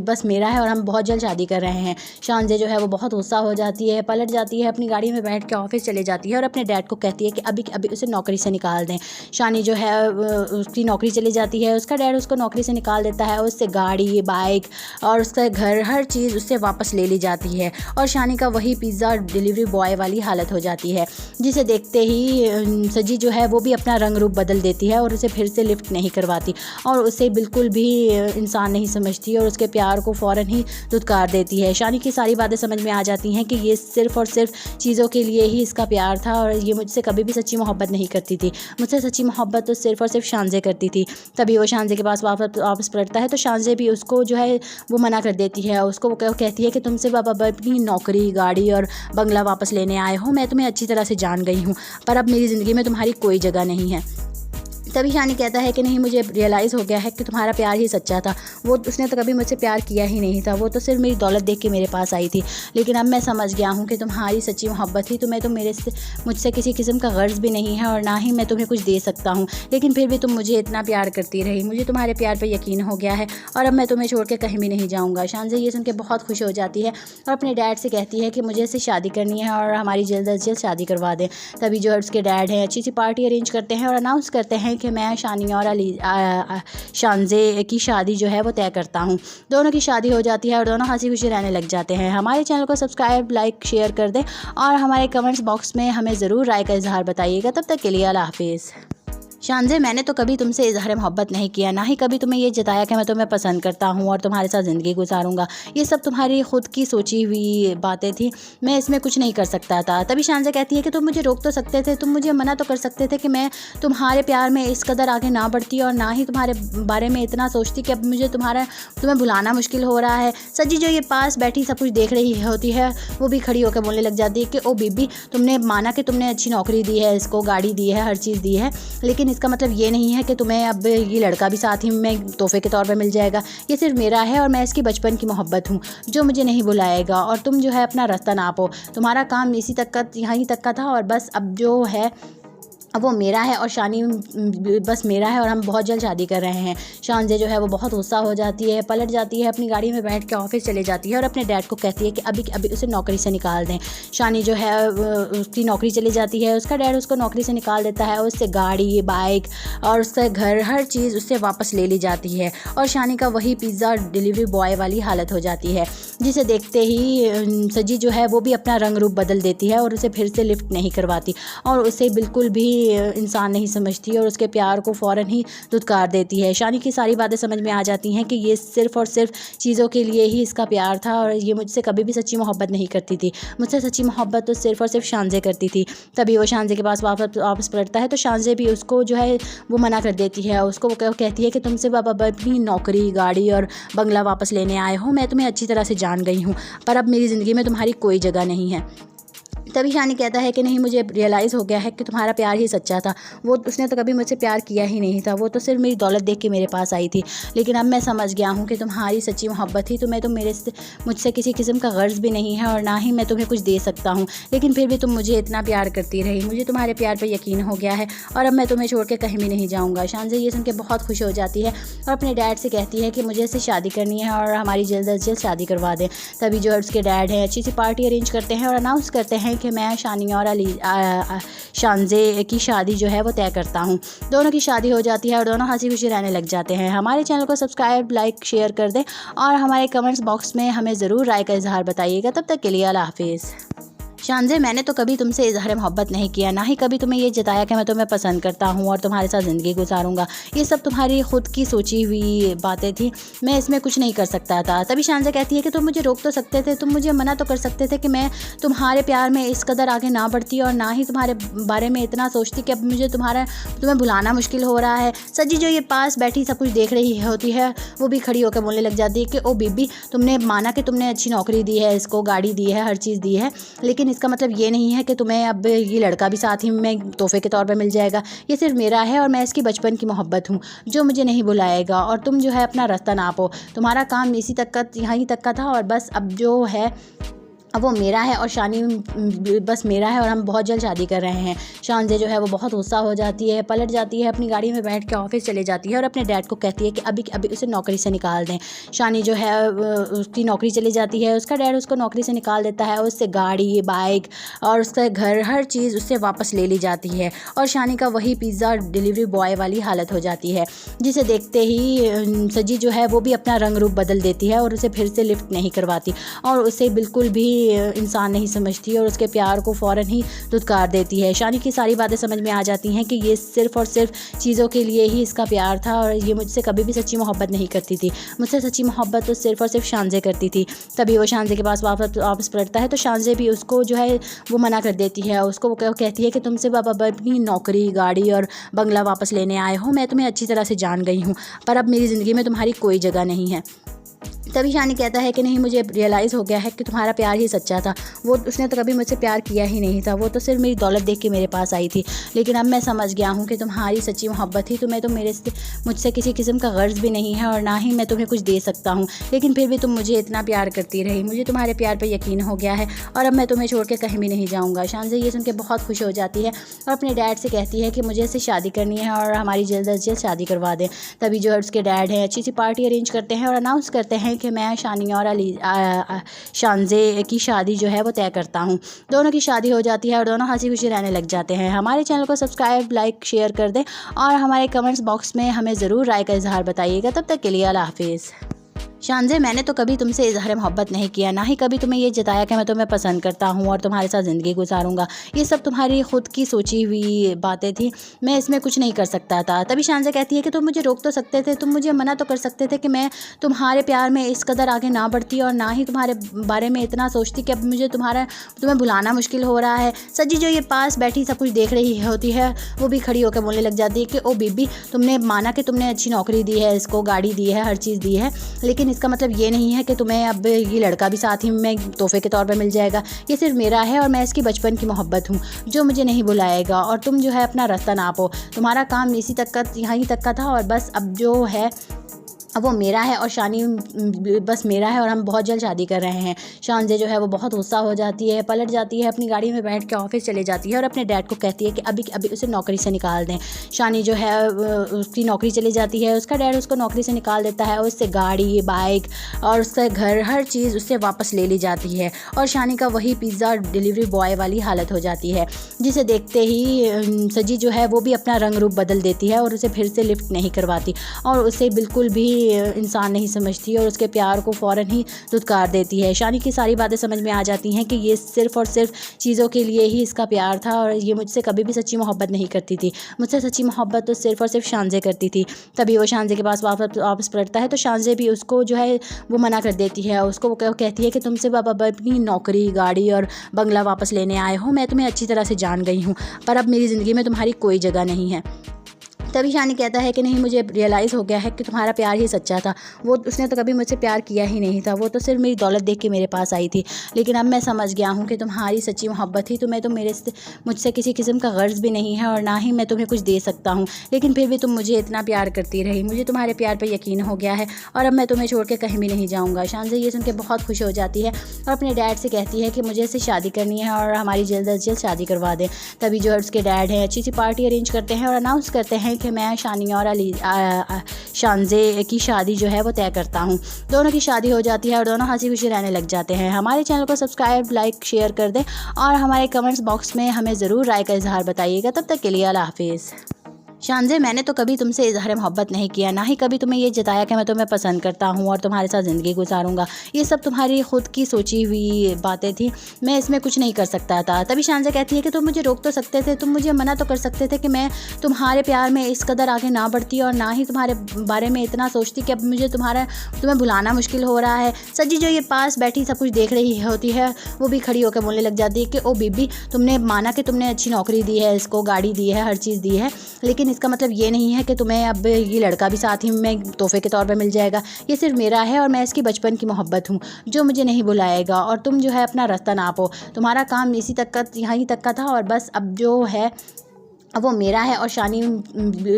बस मेरा है और हम बहुत जल्द शादी कर रहे हैं। शानज़े जो है वो बहुत गुस्सा हो जाती है, पलट जाती है, अपनी गाड़ी में बैठ के ऑफिस चले जाती है और अपने डैड को कहती है कि अभी अभी उसे नौकरी से निकाल दें। शानी जो है उसकी नौकरी चली जाती है, उसका डैड उसको नौकरी से निकाल देता है, उससे गाड़ी, बाइक और उसका घर, हर चीज़ उससे वापस ले ली जाती है और शानी का वही पिज़्ज़ा डिलीवरी बॉय वाली हालत हो जाती है, जिसे देखते ही सजी जो है वो भी अपना रंग रूप बदल देती है और उसे फिर से लिफ्ट नहीं करवाती और उसे बिल्कुल भी इंसान नहीं समझती और उसके प्यार को फ़ौरन ही धुतकार देती है। शानी की सारी बातें समझ में आ जाती हैं कि ये सिर्फ़ और सिर्फ चीज़ों के लिए ही इसका प्यार था और ये मुझसे कभी भी सच्ची मोहब्बत नहीं करती थी। मुझसे सच्ची मोहब्बत तो सिर्फ़ और सिर्फ शानज़े करती थी। तभी वो शानज़े के पास वापस पलटता है तो शानज़े भी उसको जो है वो मना कर देती है। उसको वो कहती है कि तुमसे बाबा अपनी नौकरी, गाड़ी और बंगला वापस लेने आए हो, मैं तुम्हें अच्छी तरह से जान गई हूँ, पर अब मेरी ज़िंदगी में तुम्हारी कोई जगह नहीं है। तभी शानी कहता है कि नहीं, मुझे रियलाइज़ हो गया है कि तुम्हारा प्यार ही सच्चा था, वो उसने तो कभी मुझसे प्यार किया ही नहीं था, वो तो सिर्फ मेरी दौलत देख के मेरे पास आई थी, लेकिन अब मैं समझ गया हूँ कि तुम्हारी सच्ची मोहब्बत थी। तुम्हें तो मुझसे किसी किस्म का गर्ज भी नहीं है और ना ही मैं तुम्हें कुछ दे सकता हूँ, लेकिन फिर भी तुम मुझे इतना प्यार करती रही। मुझे तुम्हारे प्यार पर यकीन हो गया है और अब मैं तुम्हें छोड़ के कहीं भी नहीं जाऊँगा। शानज़े ये सुन के बहुत खुश हो जाती है और अपने डैड से कहती है कि मुझे इससे शादी करनी है और हमारी जल्द अज जल्द शादी करवा दें। तभी जो उसके डैड हैं अच्छी सी पार्टी अरेंज करते हैं और अनाउंस करते हैं कि मैं शानी और शानज़े की शादी जो है वो तय करता हूँ। दोनों की शादी हो जाती है और दोनों हंसी खुशी रहने लग जाते हैं। हमारे चैनल को सब्सक्राइब, लाइक, शेयर कर दें और हमारे कमेंट्स बॉक्स में हमें ज़रूर राय का इजहार बताइएगा। तब तक के लिए अल्लाह हाफिज़। शानज़े, मैंने तो कभी तुमसे इज़हार मोहब्बत नहीं किया, ना ही कभी तुम्हें ये जताया कि मैं तुम्हें पसंद करता हूँ और तुम्हारे साथ ज़िंदगी गुजारूंगा। ये सब तुम्हारी खुद की सोची हुई बातें थी, मैं इसमें कुछ नहीं कर सकता था। तभी शानज़े कहती है कि तुम मुझे रोक तो सकते थे, तुम मुझे मना तो कर सकते थे कि मैं तुम्हारे प्यार में इस कदर आगे ना बढ़ती और ना ही तुम्हारे बारे में इतना सोचती कि अब मुझे तुम्हें भुलाना मुश्किल हो रहा है। सजी जो ये पास बैठी सब कुछ देख रही होती है, वो भी खड़ी होकर बोलने लग जाती है कि ओ बीबी, तुमने माना कि तुमने अच्छी नौकरी दी है, इसको गाड़ी दी है, हर चीज़ दी है, लेकिन इसका मतलब ये नहीं है कि तुम्हें अब ये लड़का भी साथ ही में तोहफे के तौर पे मिल जाएगा। ये सिर्फ मेरा है और मैं इसकी बचपन की मोहब्बत हूँ जो मुझे नहीं भुलाएगा। और तुम जो है अपना रास्ता नापो, तुम्हारा काम इसी तक का, यहीं तक का था और बस अब जो है अब वो मेरा है और शानी बस मेरा है और हम बहुत जल्द शादी कर रहे हैं। शानज़े जो है वो बहुत गुस्सा हो जाती है, पलट जाती है, अपनी गाड़ी में बैठ के ऑफिस चले जाती है और अपने डैड को कहती है कि अभी अभी उसे नौकरी से निकाल दें। शानी जो है उसकी नौकरी चली जाती है, उसका डैड उसको नौकरी से निकाल देता है, उससे गाड़ी, बाइक और उसका घर, हर चीज़ उससे वापस ले ली जाती है और शानी का वही पिज़्ज़ा डिलीवरी बॉय वाली हालत हो जाती है, जिसे देखते ही सजी जो है वो भी अपना रंग रूप बदल देती है और उसे फिर से लिफ्ट नहीं करवाती और उसे बिल्कुल भी इंसान नहीं समझती और उसके प्यार को फ़ौरन ही धुतकार देती है। शानी की सारी बातें समझ में आ जाती हैं कि ये सिर्फ़ और सिर्फ चीज़ों के लिए ही इसका प्यार था और ये मुझसे कभी भी सच्ची मोहब्बत नहीं करती थी। मुझसे सच्ची मोहब्बत तो सिर्फ़ और सिर्फ शानज़े करती थी। तभी वो शानज़े के पास वापस पलटता है तो शानज़े भी उसको जो है वो मना कर देती है। उसको वो कहती है कि तुमसे बाबा अपनी नौकरी, गाड़ी और बंगला वापस लेने आए हो, मैं तुम्हें अच्छी तरह से जान गई हूँ, पर अब मेरी ज़िंदगी में तुम्हारी कोई जगह नहीं है। तभी शानी कहता है कि नहीं, मुझे रियलाइज़ हो गया है कि तुम्हारा प्यार ही सच्चा था, वो उसने तो कभी मुझसे प्यार किया ही नहीं था, वो तो सिर्फ मेरी दौलत देख के मेरे पास आई थी, लेकिन अब मैं समझ गया हूँ कि तुम्हारी सच्ची मोहब्बत थी। तुम्हें तो मुझसे किसी किस्म का गर्ज भी नहीं है और ना ही मैं तुम्हें कुछ दे सकता हूँ, लेकिन फिर भी तुम मुझे इतना प्यार करती रही। मुझे तुम्हारे प्यार पर यकीन हो गया है और अब मैं तुम्हें छोड़ के कहीं भी नहीं जाऊँगा। शानज़े ये सुन के बहुत खुश हो जाती है और अपने डैड से कहती है कि मुझे इससे शादी करनी है और हमारी जल्द अज जल्द शादी करवा दें। तभी जो उसके डैड हैं अच्छी सी पार्टी अरेंज करते हैं और अनाउंस करते हैं कि मैं शानी और शानज़े की शादी जो है वो तय करता हूँ। दोनों की शादी हो जाती है और दोनों हंसी खुशी रहने लग जाते हैं। हमारे चैनल को सब्सक्राइब, लाइक, शेयर कर दें और हमारे कमेंट्स बॉक्स में हमें ज़रूर राय का इजहार बताइएगा। तब तक के लिए अल्लाह हाफिज़। शानज़े, मैंने तो कभी तुमसे इज़हार मोहब्बत नहीं किया, ना ही कभी तुम्हें ये जताया कि मैं तुम्हें पसंद करता हूँ और तुम्हारे साथ ज़िंदगी गुजारूंगा। ये सब तुम्हारी खुद की सोची हुई बातें थी, मैं इसमें कुछ नहीं कर सकता था। तभी शानज़े कहती है कि तुम मुझे रोक तो सकते थे, तुम मुझे मना तो कर सकते थे कि मैं तुम्हारे प्यार में इस कदर आगे ना बढ़ती और ना ही तुम्हारे बारे में इतना सोचती कि अब मुझे तुम्हें भुलाना मुश्किल हो रहा है। सजी जो ये पास बैठी सब कुछ देख रही होती है, वो भी खड़ी होकर बोलने लग जाती है कि ओ बीबी, तुमने माना कि तुमने अच्छी नौकरी दी है, इसको गाड़ी दी है, हर चीज़ दी है, लेकिन इसका मतलब ये नहीं है कि तुम्हें अब ये लड़का भी साथ ही में तोहफे के तौर पे मिल जाएगा। ये सिर्फ मेरा है और मैं इसकी बचपन की मोहब्बत हूँ जो मुझे नहीं भुलाएगा। और तुम जो है अपना रास्ता नापो, तुम्हारा काम इसी तक का, यहीं तक का था और बस अब जो है अब वो मेरा है और शानी बस मेरा है और हम बहुत जल्द शादी कर रहे हैं। शानज़े जो है वो बहुत गुस्सा हो जाती है, पलट जाती है, अपनी गाड़ी में बैठ के ऑफिस चले जाती है और अपने डैड को कहती है कि अभी उसे नौकरी से निकाल दें। शानी जो है उसकी नौकरी चली जाती है, उसका डैड उसको नौकरी से निकाल देता है, उससे गाड़ी, बाइक और उसका घर, हर चीज़ उससे वापस ले ली जाती है और शानी का वही पिज़्ज़ा डिलीवरी बॉय वाली हालत हो जाती है, जिसे देखते ही सजी जो है वो भी अपना रंग रूप बदल देती है और उसे फिर से लिफ्ट नहीं करवाती और उसे बिल्कुल भी इंसान नहीं समझती और उसके प्यार को फ़ौरन ही धुतकार देती है। शानी की सारी बातें समझ में आ जाती हैं कि ये सिर्फ़ और सिर्फ चीज़ों के लिए ही इसका प्यार था और ये मुझसे कभी भी सच्ची मोहब्बत नहीं करती थी। मुझसे सच्ची मोहब्बत तो सिर्फ़ और सिर्फ शानज़े करती थी। तभी वो शानज़े के पास वापस पलटता है तो शानज़े भी उसको जो है वो मना कर देती है। उसको वो कहती है कि तुमसे अपनी नौकरी, गाड़ी और बंगला वापस लेने आए हो, मैं तुम्हें अच्छी तरह से जान गई हूँ, पर अब मेरी ज़िंदगी में तुम्हारी कोई जगह नहीं है। तभी शानी कहता है कि नहीं, मुझे रियलाइज़ हो गया है कि तुम्हारा प्यार ही सच्चा था। उसने तो कभी मुझसे प्यार किया ही नहीं था, वो तो सिर्फ मेरी दौलत देख के मेरे पास आई थी, लेकिन अब मैं समझ गया हूँ कि तुम्हारी सच्ची मोहब्बत थी। तुम्हें तो मुझसे किसी किस्म का गर्ज भी नहीं है और ना ही मैं तुम्हें कुछ दे सकता हूँ, लेकिन फिर भी तुम मुझे इतना प्यार करती रही। मुझे तुम्हारे प्यार पर यकीन हो गया है और अब मैं तुम्हें छोड़ के कहीं भी नहीं जाऊँगा। शानज़े ये सुन के बहुत खुश हो जाती है और अपने डैड से कहती है कि मुझे इससे शादी करनी है और हमारी जल्द अज जल्द शादी करवा दें। तभी जो है उसके डैड हैं अच्छी सी पार्टी अरेंज करते हैं और अनाउंस करते हैं कि मैं शानी और शानज़े की शादी जो है वो तय करता हूँ। दोनों की शादी हो जाती है और दोनों हंसी खुशी रहने लग जाते हैं। हमारे चैनल को सब्सक्राइब, लाइक, शेयर कर दें और हमारे कमेंट्स बॉक्स में हमें ज़रूर राय का इजहार बताइएगा। तब तक के लिए अल्लाह हाफिज़। शानज़े, मैंने तो कभी तुमसे इज़हार मोहब्बत नहीं किया, ना ही कभी तुम्हें ये जताया कि मैं तुम्हें पसंद करता हूँ और तुम्हारे साथ ज़िंदगी गुजारूंगा। ये सब तुम्हारी खुद की सोची हुई बातें थी, मैं इसमें कुछ नहीं कर सकता था। तभी शानज़े कहती है कि तुम मुझे रोक तो सकते थे, तुम मुझे मना तो कर सकते थे कि मैं तुम्हारे प्यार में इस कदर आगे ना बढ़ती और ना ही तुम्हारे बारे में इतना सोचती कि अब मुझे तुम्हें भुलाना मुश्किल हो रहा है। सजी जो ये पास बैठी सब कुछ देख रही होती है, वो भी खड़ी होकर बोलने लग जाती है कि ओ बीबी, तुमने माना कि तुमने अच्छी नौकरी दी है, इसको गाड़ी दी है, हर चीज़ दी है, लेकिन इसका मतलब ये नहीं है कि तुम्हें अब ये लड़का भी साथ ही में तोहफे के तौर पे मिल जाएगा। ये सिर्फ मेरा है और मैं इसकी बचपन की मोहब्बत हूँ जो मुझे नहीं भुलाएगा। और तुम जो है अपना रास्ता नापो, तुम्हारा काम इसी तक का, यहीं तक का था और बस अब जो है अब वो मेरा है और शानी बस मेरा है और हम बहुत जल्द शादी कर रहे हैं। शानज़े जो है वो बहुत गुस्सा हो जाती है, पलट जाती है, अपनी गाड़ी में बैठ के ऑफिस चले जाती है और अपने डैड को कहती है कि अभी उसे नौकरी से निकाल दें। शानी जो है उसकी नौकरी चली जाती है, उसका डैड उसको नौकरी से निकाल देता है, उससे गाड़ी, बाइक और उसका घर, हर चीज़ उससे वापस ले ली जाती है और शानी का वही पिज़्ज़ा डिलीवरी बॉय वाली हालत हो जाती है, जिसे देखते ही सजी जो है वो भी अपना रंग रूप बदल देती है और उसे फिर से लिफ्ट नहीं करवाती और उसे बिल्कुल भी इंसान नहीं समझती और उसके प्यार को फ़ौरन ही धुतकार देती है। शानी की सारी बातें समझ में आ जाती हैं कि ये सिर्फ़ और सिर्फ चीज़ों के लिए ही इसका प्यार था और ये मुझसे कभी भी सच्ची मोहब्बत नहीं करती थी। मुझसे सच्ची मोहब्बत तो सिर्फ़ और सिर्फ शानज़े करती थी। तभी वो शानज़े के पास वापस पलटता है तो शानज़े भी उसको जो है वो मना कर देती है। उसको वो कहती है कि तुमसे अपनी नौकरी, गाड़ी और बंगला वापस लेने आए हो, मैं तुम्हें अच्छी तरह से जान गई हूँ, पर अब मेरी ज़िंदगी में तुम्हारी कोई जगह नहीं है। तभी शानी कहता है कि नहीं, मुझे रियलाइज़ हो गया है कि तुम्हारा प्यार ही सच्चा था। उसने तो कभी मुझसे प्यार किया ही नहीं था, वो तो सिर्फ मेरी दौलत देख के मेरे पास आई थी, लेकिन अब मैं समझ गया हूँ कि तुम्हारी सच्ची मोहब्बत थी। तुम्हें तो मुझसे किसी किस्म का गर्ज भी नहीं है और ना ही मैं तुम्हें कुछ दे सकता हूँ, लेकिन फिर भी तुम मुझे इतना प्यार करती रही। मुझे तुम्हारे प्यार पर यकीन हो गया है और अब मैं तुम्हें छोड़ के कहीं भी नहीं जाऊँगा। शानज़े ये सुन के बहुत खुश हो जाती है और अपने डैड से कहती है कि मुझे इससे शादी करनी है और हमारी जल्द अज जल्द शादी करवा दें। तभी जो है उसके डैड हैं अच्छी सी पार्टी अरेंज करते हैं और अनाउंस करते हैं कि मैं शानी और शानज़े की शादी जो है वो तय करता हूँ। दोनों की शादी हो जाती है और दोनों हंसी खुशी रहने लग जाते हैं। हमारे चैनल को सब्सक्राइब, लाइक, शेयर कर दें और हमारे कमेंट्स बॉक्स में हमें ज़रूर राय का इजहार बताइएगा। तब तक के लिए अल्लाह हाफिज़। शानज़े, मैंने तो कभी तुमसे इज़हार मोहब्बत नहीं किया, ना ही कभी तुम्हें ये जताया कि मैं तुम्हें पसंद करता हूँ और तुम्हारे साथ ज़िंदगी गुजारूंगा। ये सब तुम्हारी खुद की सोची हुई बातें थी, मैं इसमें कुछ नहीं कर सकता था। तभी शानज़े कहती है कि तुम मुझे रोक तो सकते थे, तुम मुझे मना तो कर सकते थे कि मैं तुम्हारे प्यार में इस कदर आगे ना बढ़ती और ना ही तुम्हारे बारे में इतना सोचती कि अब मुझे तुम्हें भुलाना मुश्किल हो रहा है। सजी जो ये पास बैठी सब कुछ देख रही होती है, वो भी खड़ी होकर बोलने लग जाती है कि ओ बीबी, तुमने माना कि तुमने अच्छी नौकरी दी है, इसको गाड़ी दी है, हर चीज़ दी है, लेकिन इसका मतलब ये नहीं है कि तुम्हें अब ये लड़का भी साथ ही में तोहफे के तौर पे मिल जाएगा। ये सिर्फ मेरा है और मैं इसकी बचपन की मोहब्बत हूँ जो मुझे नहीं भुलाएगा। और तुम जो है अपना रास्ता नापो, तुम्हारा काम इसी तक का, यहीं तक का था और बस अब जो है अब वो मेरा है और शानी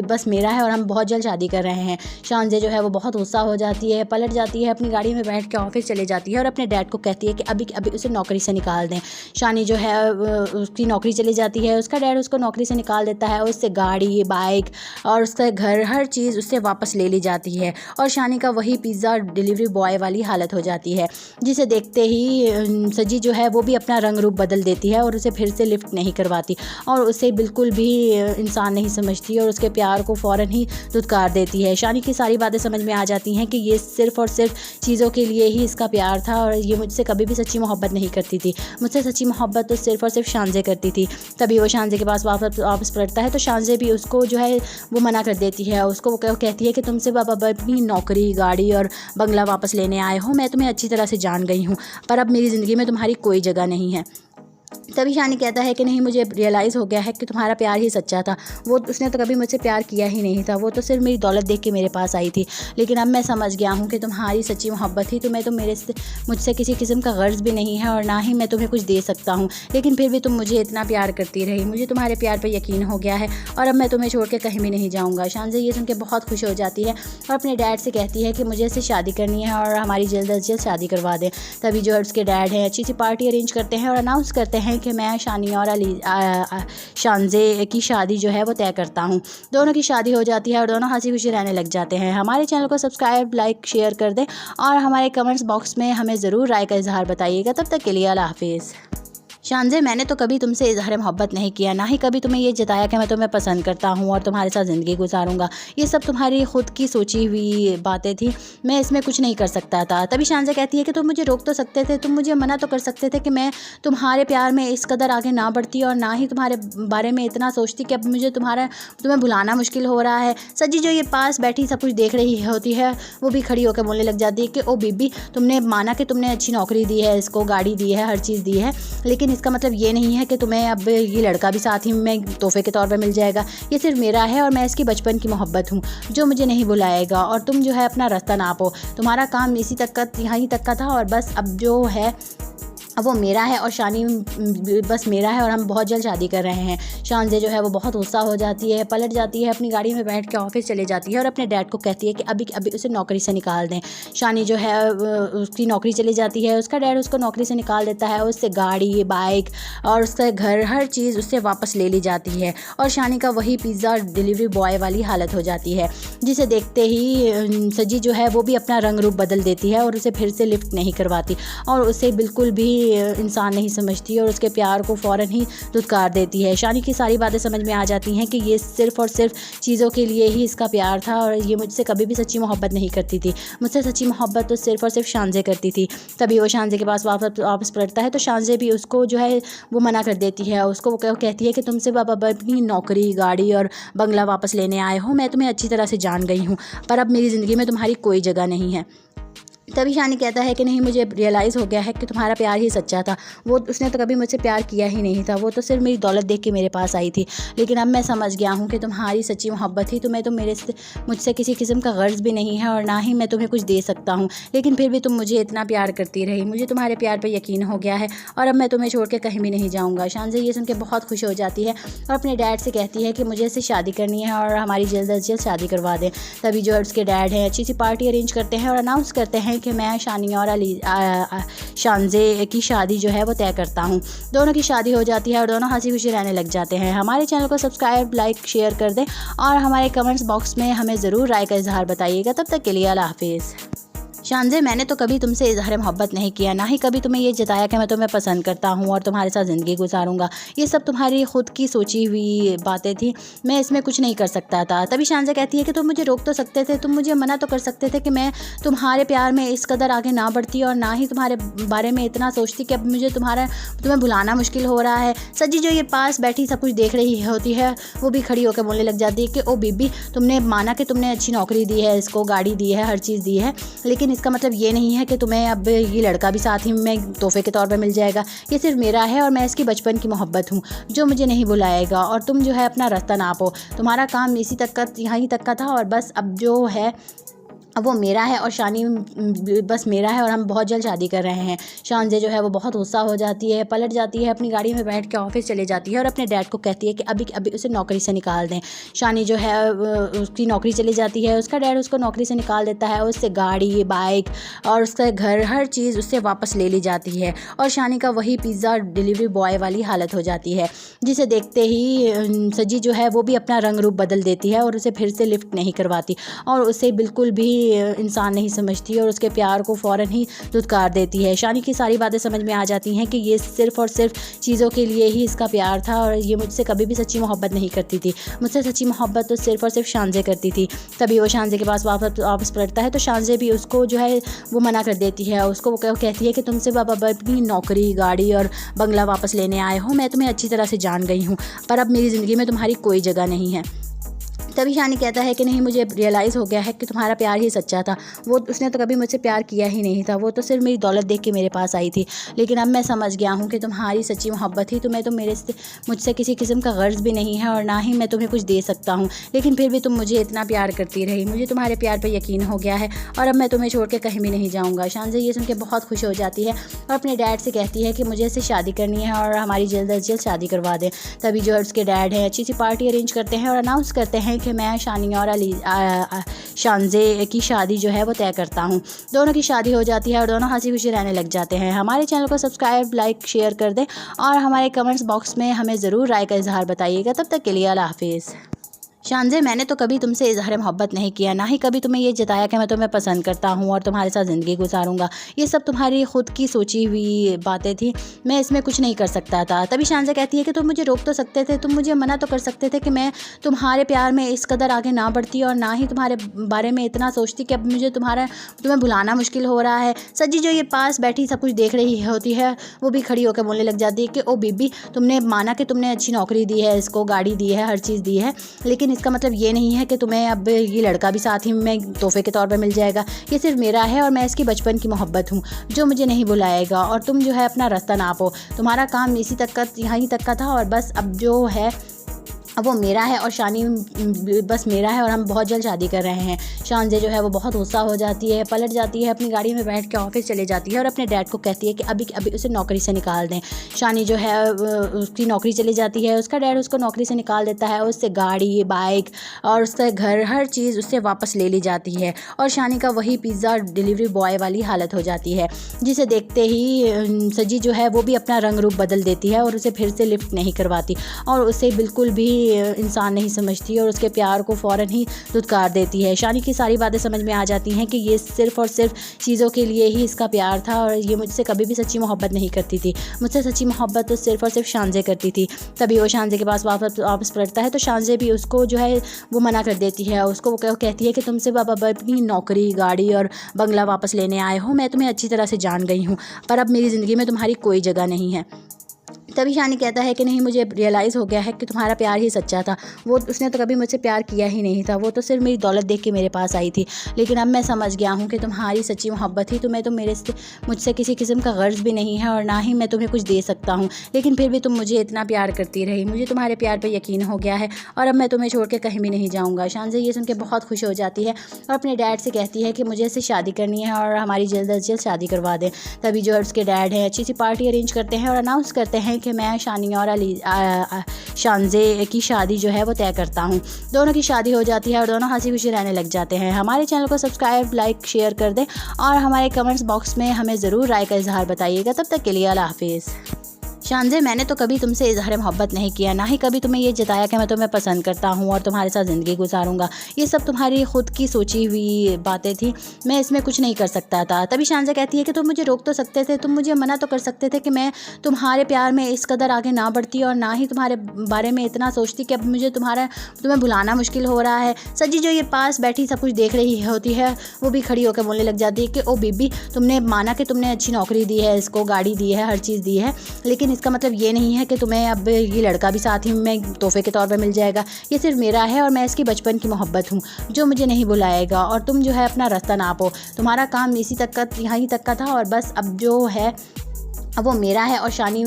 बस मेरा है और हम बहुत जल्द शादी कर रहे हैं। शानज़े जो है वो बहुत गुस्सा हो जाती है, पलट जाती है, अपनी गाड़ी में बैठ के ऑफिस चले जाती है और अपने डैड को कहती है कि अभी अभी उसे नौकरी से निकाल दें। शानी जो है उसकी नौकरी चली जाती है, उसका डैड उसको नौकरी से निकाल देता है, उससे गाड़ी, बाइक और उसका घर, हर चीज़ उससे वापस ले ली जाती है और शानी का वही पिज़्ज़ा डिलीवरी बॉय वाली हालत हो जाती है, जिसे देखते ही सजी जो है वो भी अपना रंग रूप बदल देती है और उसे फिर से लिफ्ट नहीं करवाती और उसे बिल्कुल भी इंसान नहीं समझती और उसके प्यार को फ़ौरन ही धुतकार देती है। शानी की सारी बातें समझ में आ जाती हैं कि ये सिर्फ़ और सिर्फ चीज़ों के लिए ही इसका प्यार था और ये मुझसे कभी भी सच्ची मोहब्बत नहीं करती थी। मुझसे सच्ची मोहब्बत तो सिर्फ़ और सिर्फ शानज़े करती थी। तभी वो शानज़े के पास वापस पलटता है तो शानज़े भी उसको जो है वो मना कर देती है। उसको वो कहती है कि तुमसे बाबा अपनी नौकरी, गाड़ी और बंगला वापस लेने आए हो, मैं तुम्हें अच्छी तरह से जान गई हूँ, पर अब मेरी ज़िंदगी में तुम्हारी कोई जगह नहीं है। तभी शानी कहता है कि नहीं, मुझे रियलाइज़ हो गया है कि तुम्हारा प्यार ही सच्चा था। वो उसने तो कभी मुझसे प्यार किया ही नहीं था, वो तो सिर्फ मेरी दौलत देख के मेरे पास आई थी, लेकिन अब मैं समझ गया हूँ कि तुम्हारी सच्ची मोहब्बत थी। तुम्हें तो मुझसे किसी किस्म का गर्ज भी नहीं है और ना ही मैं तुम्हें कुछ दे सकता हूँ, लेकिन फिर भी तुम मुझे इतना प्यार करती रही। मुझे तुम्हारे प्यार पर यकीन हो गया है और अब मैं तुम्हें छोड़ के कहीं भी नहीं जाऊँगा। शानज़े ये सुन के बहुत खुश हो जाती है और अपने डैड से कहती है कि मुझे इससे शादी करनी है और हमारी जल्द अज जल्द शादी करवा दें। तभी जो उसके डैड हैं अच्छी सी पार्टी अरेंज करते हैं और अनाउंस करते हैं कि मैं शानी और शानज़े की शादी जो है वो तय करता हूँ। दोनों की शादी हो जाती है और दोनों हंसी खुशी रहने लग जाते हैं। हमारे चैनल को सब्सक्राइब, लाइक, शेयर कर दें और हमारे कमेंट्स बॉक्स में हमें ज़रूर राय का इजहार बताइएगा। तब तक के लिए अल्लाह हाफिज़। शानज़े, मैंने तो कभी तुमसे इज़हार मोहब्बत नहीं किया, ना ही कभी तुम्हें ये जताया कि मैं तुम्हें पसंद करता हूँ और तुम्हारे साथ ज़िंदगी गुजारूंगा। ये सब तुम्हारी खुद की सोची हुई बातें थी, मैं इसमें कुछ नहीं कर सकता था। तभी शानज़े कहती है कि तुम मुझे रोक तो सकते थे, तुम मुझे मना तो कर सकते थे कि मैं तुम्हारे प्यार में इस कदर आगे ना बढ़ती और ना ही तुम्हारे बारे में इतना सोचती कि अब मुझे तुम्हें भुलाना मुश्किल हो रहा है। सजी जो ये पास बैठी सब कुछ देख रही होती है, वो भी खड़ी होकर बोलने लग जाती है कि ओ बीबी, तुमने माना कि तुमने अच्छी नौकरी दी है, इसको गाड़ी दी है, हर चीज़ दी है, लेकिन इसका मतलब ये नहीं है कि तुम्हें अब ये लड़का भी साथ ही में तोहफे के तौर पे मिल जाएगा। ये सिर्फ मेरा है और मैं इसकी बचपन की मोहब्बत हूँ जो मुझे नहीं भुलाएगा। और तुम जो है अपना रास्ता नापो, तुम्हारा काम इसी तक का, यहीं तक का था और बस अब जो है अब वो मेरा है और शानी बस मेरा है और हम बहुत जल्द शादी कर रहे हैं। शानज़े जो है वो बहुत गुस्सा हो जाती है, पलट जाती है, अपनी गाड़ी में बैठ के ऑफिस चले जाती है और अपने डैड को कहती है कि अभी अभी उसे नौकरी से निकाल दें। शानी जो है उसकी नौकरी चली जाती है, उसका डैड उसको नौकरी से निकाल देता है, उससे गाड़ी, बाइक और उसका घर, हर चीज़ उससे वापस ले ली जाती है और शानी का वही पिज़्ज़ा डिलीवरी बॉय वाली हालत हो जाती है, जिसे देखते ही सजी जो है वो भी अपना रंग रूप बदल देती है और उसे फिर से लिफ्ट नहीं करवाती और उसे बिल्कुल भी इंसान नहीं समझती और उसके प्यार को फ़ौरन ही धुतकार देती है। शानी की सारी बातें समझ में आ जाती हैं कि ये सिर्फ़ और सिर्फ चीज़ों के लिए ही इसका प्यार था और ये मुझसे कभी भी सच्ची मोहब्बत नहीं करती थी। मुझसे सच्ची मोहब्बत तो सिर्फ़ और सिर्फ शानज़े करती थी। तभी वो शानज़े के पास वापस पलटता है तो शानज़े भी उसको जो है वो मना कर देती है। उसको वो कहती है कि तुमसे बाबा अपनी नौकरी, गाड़ी और बंगला वापस लेने आए हो, मैं तुम्हें अच्छी तरह से जान गई हूँ, पर अब मेरी ज़िंदगी में तुम्हारी कोई जगह नहीं है। तभी शानी कहता है कि नहीं, मुझे रियलाइज़ हो गया है कि तुम्हारा प्यार ही सच्चा था। वो उसने तो कभी मुझसे प्यार किया ही नहीं था, वो तो सिर्फ मेरी दौलत देख के मेरे पास आई थी, लेकिन अब मैं समझ गया हूँ कि तुम्हारी सच्ची मोहब्बत थी। तुम्हें तो मुझसे किसी किस्म का गर्ज भी नहीं है और ना ही मैं तुम्हें कुछ दे सकता हूँ, लेकिन फिर भी तुम मुझे इतना प्यार करती रही। मुझे तुम्हारे प्यार पर यकीन हो गया है और अब मैं तुम्हें छोड़ के कहीं भी नहीं जाऊँगा। शानज़े ये सुन के बहुत खुश हो जाती है और अपने डैड से कहती है कि मुझे इससे शादी करनी है और हमारी जल्द अज जल्द शादी करवा दें। तभी जो उसके डैड हैं अच्छी सी पार्टी अरेंज करते हैं और अनाउंस करते हैं कि मैं शानी और शानज़े की शादी जो है वो तय करता हूँ। दोनों की शादी हो जाती है और दोनों हंसी खुशी रहने लग जाते हैं। हमारे चैनल को सब्सक्राइब, लाइक, शेयर कर दें और हमारे कमेंट्स बॉक्स में हमें ज़रूर राय का इजहार बताइएगा। तब तक के लिए अल्लाह हाफिज़। शानज़े, मैंने तो कभी तुमसे इज़हार मोहब्बत नहीं किया, ना ही कभी तुम्हें ये जताया कि मैं तुम्हें पसंद करता हूँ और तुम्हारे साथ ज़िंदगी गुजारूंगा। ये सब तुम्हारी खुद की सोची हुई बातें थी, मैं इसमें कुछ नहीं कर सकता था। तभी शानज़े कहती है कि तुम मुझे रोक तो सकते थे, तुम मुझे मना तो कर सकते थे कि मैं तुम्हारे प्यार में इस कदर आगे ना बढ़ती और ना ही तुम्हारे बारे में इतना सोचती कि अब मुझे तुम्हें भुलाना मुश्किल हो रहा है। सजी जो ये पास बैठी सब कुछ देख रही होती है, वो भी खड़ी होकर बोलने लग जाती है कि ओ बीबी, तुमने माना कि तुमने अच्छी नौकरी दी है, इसको गाड़ी दी है, हर चीज़ दी है, लेकिन इसका मतलब ये नहीं है कि तुम्हें अब ये लड़का भी साथ ही में तोहफे के तौर पे मिल जाएगा। ये सिर्फ मेरा है और मैं इसकी बचपन की मोहब्बत हूँ जो मुझे नहीं भुलाएगा। और तुम जो है अपना रास्ता नापो, तुम्हारा काम इसी तक का, यहीं तक का था और बस अब जो है अब वो मेरा है और शानी बस मेरा है और हम बहुत जल्द शादी कर रहे हैं। शानज़े जो है वो बहुत गुस्सा हो जाती है, पलट जाती है, अपनी गाड़ी में बैठ के ऑफिस चले जाती है और अपने डैड को कहती है कि अभी उसे नौकरी से निकाल दें। शानी जो है उसकी नौकरी चली जाती है, उसका डैड उसको नौकरी से निकाल देता है, उससे गाड़ी, बाइक और उसका घर, हर चीज़ उससे वापस ले ली जाती है और शानी का वही पिज़्ज़ा डिलीवरी बॉय वाली हालत हो जाती है, जिसे देखते ही सजी जो है वो भी अपना रंग रूप बदल देती है और उसे फिर से लिफ्ट नहीं करवाती और उसे बिल्कुल भी इंसान नहीं समझती और उसके प्यार को फ़ौरन ही धुतकार देती है। शानी की सारी बातें समझ में आ जाती हैं कि ये सिर्फ़ और सिर्फ चीज़ों के लिए ही इसका प्यार था और ये मुझसे कभी भी सच्ची मोहब्बत नहीं करती थी। मुझसे सच्ची मोहब्बत तो सिर्फ़ और सिर्फ शानज़े करती थी। तभी वो शानज़े के पास वापस पलटता है तो शानज़े भी उसको जो है वो मना कर देती है। उसको वो कहती है कि तुमसे बाबा अपनी नौकरी, गाड़ी और बंगला वापस लेने आए हो, मैं तुम्हें अच्छी तरह से जान गई हूँ, पर अब मेरी ज़िंदगी में तुम्हारी कोई जगह नहीं है। तभी शानी कहता है कि नहीं, मुझे रियलाइज़ हो गया है कि तुम्हारा प्यार ही सच्चा था। उसने तो कभी मुझसे प्यार किया ही नहीं था, वो तो सिर्फ मेरी दौलत देख के मेरे पास आई थी, लेकिन अब मैं समझ गया हूँ कि तुम्हारी सच्ची मोहब्बत ही तुम्हें तो मुझसे किसी किस्म का गर्ज भी नहीं है और ना ही मैं तुम्हें कुछ दे सकता हूँ, लेकिन फिर भी तुम मुझे इतना प्यार करती रही। मुझे तुम्हारे प्यार पर यकीन हो गया है और अब मैं तुम्हें छोड़ के कहीं भी नहीं जाऊँगा। शानज़े ये सुन के बहुत खुश हो जाती है और अपने डैड से कहती है कि मुझे इससे शादी करनी है और हमारी जल्द अज जल्द शादी करवा दें। तभी जो उसके डैड हैं अच्छी सी पार्टी अरेंज करते हैं और अनाउंस करते हैं कि मैं शानी और शानज़े की शादी जो है वो तय करता हूँ। दोनों की शादी हो जाती है और दोनों हंसी खुशी रहने लग जाते हैं। हमारे चैनल को सब्सक्राइब, लाइक, शेयर कर दें और हमारे कमेंट्स बॉक्स में हमें ज़रूर राय का इजहार बताइएगा। तब तक के लिए अल्लाह हाफिज़। शानज़े, मैंने तो कभी तुमसे इज़हार मोहब्बत नहीं किया, ना ही कभी तुम्हें ये जताया कि मैं तुम्हें पसंद करता हूँ और तुम्हारे साथ ज़िंदगी गुजारूंगा। ये सब तुम्हारी खुद की सोची हुई बातें थी, मैं इसमें कुछ नहीं कर सकता था। तभी शानज़े कहती है कि तुम मुझे रोक तो सकते थे, तुम मुझे मना तो कर सकते थे कि मैं तुम्हारे प्यार में इस कदर आगे ना बढ़ती और ना ही तुम्हारे बारे में इतना सोचती कि अब मुझे तुम्हें भुलाना मुश्किल हो रहा है। सजी जो ये पास बैठी सब कुछ देख रही होती है, वो भी खड़ी होकर बोलने लग जाती है कि ओ बीबी, तुमने माना कि तुमने अच्छी नौकरी दी है, इसको गाड़ी दी है, हर चीज़ दी है, लेकिन इसका मतलब ये नहीं है कि तुम्हें अब ये लड़का भी साथ ही में तोहफे के तौर पे मिल जाएगा। ये सिर्फ मेरा है और मैं इसकी बचपन की मोहब्बत हूँ जो मुझे नहीं भुलाएगा। और तुम जो है अपना रास्ता नापो, तुम्हारा काम इसी तक का, यहीं तक का था और बस अब जो है अब वो मेरा है और शानी बस मेरा है और हम बहुत जल्द शादी कर रहे हैं। शानज़े जो है वो बहुत गुस्सा हो जाती है, पलट जाती है, अपनी गाड़ी में बैठ के ऑफिस चले जाती है और अपने डैड को कहती है कि अभी उसे नौकरी से निकाल दें। शानी जो है उसकी नौकरी चली जाती है, उसका डैड उसको नौकरी से निकाल देता है, उससे गाड़ी, बाइक और उसका घर, हर चीज़ उससे वापस ले ली जाती है और शानी का वही पिज़्ज़ा डिलीवरी बॉय वाली हालत हो जाती है, जिसे देखते ही सजी जो है वो भी अपना रंग रूप बदल देती है और उसे फिर से लिफ्ट नहीं करवाती और उसे बिल्कुल भी इंसान नहीं समझती और उसके प्यार को फ़ौरन ही धुतकार देती है। शानी की सारी बातें समझ में आ जाती हैं कि ये सिर्फ़ और सिर्फ चीज़ों के लिए ही इसका प्यार था और ये मुझसे कभी भी सच्ची मोहब्बत नहीं करती थी। मुझसे सच्ची मोहब्बत तो सिर्फ़ और सिर्फ शानज़े करती थी। तभी वो शानज़े के पास वापस पलटता है तो शानज़े भी उसको जो है वो मना कर देती है। उसको वो कहती है कि तुमसे बाबा अपनी नौकरी, गाड़ी और बंगला वापस लेने आए हो, मैं तुम्हें अच्छी तरह से जान गई हूँ, पर अब मेरी ज़िंदगी में तुम्हारी कोई जगह नहीं है। तभी शानी कहता है कि नहीं, मुझे रियलाइज़ हो गया है कि तुम्हारा प्यार ही सच्चा था। उसने तो कभी मुझसे प्यार किया ही नहीं था, वो तो सिर्फ मेरी दौलत देख के मेरे पास आई थी, लेकिन अब मैं समझ गया हूँ कि तुम्हारी सच्ची मोहब्बत ही तुम्हें तो मुझसे किसी किस्म का गर्ज भी नहीं है और ना ही मैं तुम्हें कुछ दे सकता हूँ, लेकिन फिर भी तुम मुझे इतना प्यार करती रही। मुझे तुम्हारे प्यार पर यकीन हो गया है और अब मैं तुम्हें छोड़ के कहीं भी नहीं जाऊँगा। शानज़े ये सुन के बहुत खुश हो जाती है और अपने डैड से कहती है कि मुझे इससे शादी करनी है और हमारी जल्द अज जल्द शादी करवा दें। तभी जो उसके डैड हैं अच्छी सी पार्टी अरेंज करते हैं और अनाउंस करते हैं कि मैं शानी और शानज़े की शादी जो है वो तय करता हूँ। दोनों की शादी हो जाती है और दोनों हंसी खुशी रहने लग जाते हैं। हमारे चैनल को सब्सक्राइब, लाइक, शेयर कर दें और हमारे कमेंट्स बॉक्स में हमें ज़रूर राय का इजहार बताइएगा। तब तक के लिए अल्लाह हाफिज़। शानज़े, मैंने तो कभी तुमसे इज़हार मोहब्बत नहीं किया, ना ही कभी तुम्हें ये जताया कि मैं तुम्हें पसंद करता हूँ और तुम्हारे साथ ज़िंदगी गुजारूंगा। ये सब तुम्हारी खुद की सोची हुई बातें थी, मैं इसमें कुछ नहीं कर सकता था। तभी शानज़े कहती है कि तुम मुझे रोक तो सकते थे, तुम मुझे मना तो कर सकते थे कि मैं तुम्हारे प्यार में इस कदर आगे ना बढ़ती और ना ही तुम्हारे बारे में इतना सोचती कि अब मुझे तुम्हें भुलाना मुश्किल हो रहा है। सजी जो ये पास बैठी सब कुछ देख रही होती है, वो भी खड़ी होकर बोलने लग जाती है कि ओ बीबी, तुमने माना कि तुमने अच्छी नौकरी दी है, इसको गाड़ी दी है, हर चीज़ दी है, लेकिन इसका मतलब ये नहीं है कि तुम्हें अब ये लड़का भी साथ ही में तोहफे के तौर पे मिल जाएगा। ये सिर्फ मेरा है और मैं इसकी बचपन की मोहब्बत हूँ जो मुझे नहीं भुलाएगा। और तुम जो है अपना रास्ता नापो, तुम्हारा काम इसी तक का, यहीं तक का था और बस अब जो है अब वो मेरा है और शानी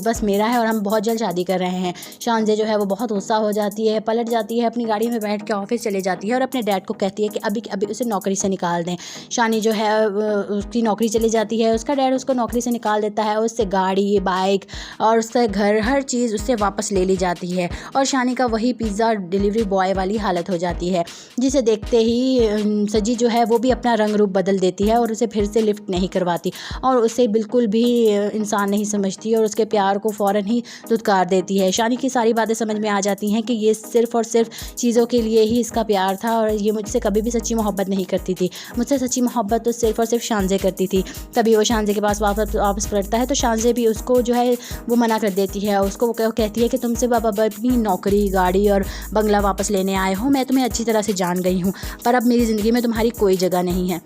बस मेरा है और हम बहुत जल्द शादी कर रहे हैं। शानज़े जो है वो बहुत गुस्सा हो जाती है, पलट जाती है, अपनी गाड़ी में बैठ के ऑफिस चले जाती है और अपने डैड को कहती है कि अभी अभी उसे नौकरी से निकाल दें। शानी जो है उसकी नौकरी चली जाती है, उसका डैड उसको नौकरी से निकाल देता है, उससे गाड़ी, बाइक और उसका घर, हर चीज़ उससे वापस ले ली जाती है और शानी का वही पिज़्ज़ा डिलीवरी बॉय वाली हालत हो जाती है, जिसे देखते ही सजी जो है वो भी अपना रंग रूप बदल देती है और उसे फिर से लिफ्ट नहीं करवाती और उसे बिल्कुल भी इंसान नहीं समझती और उसके प्यार को फ़ौरन ही धुतकार देती है। शानी की सारी बातें समझ में आ जाती हैं कि ये सिर्फ़ और सिर्फ चीज़ों के लिए ही इसका प्यार था और ये मुझसे कभी भी सच्ची मोहब्बत नहीं करती थी। मुझसे सच्ची मोहब्बत तो सिर्फ़ और सिर्फ शानज़े करती थी। तभी वो शानज़े के पास वापस पलटता है तो शानज़े भी उसको जो है वो मना कर देती है। उसको वो कहती है कि तुमसे बाबा अपनी नौकरी, गाड़ी और बंगला वापस लेने आए हो, मैं तुम्हें अच्छी तरह से जान गई हूँ, पर अब मेरी ज़िंदगी में तुम्हारी कोई जगह नहीं है।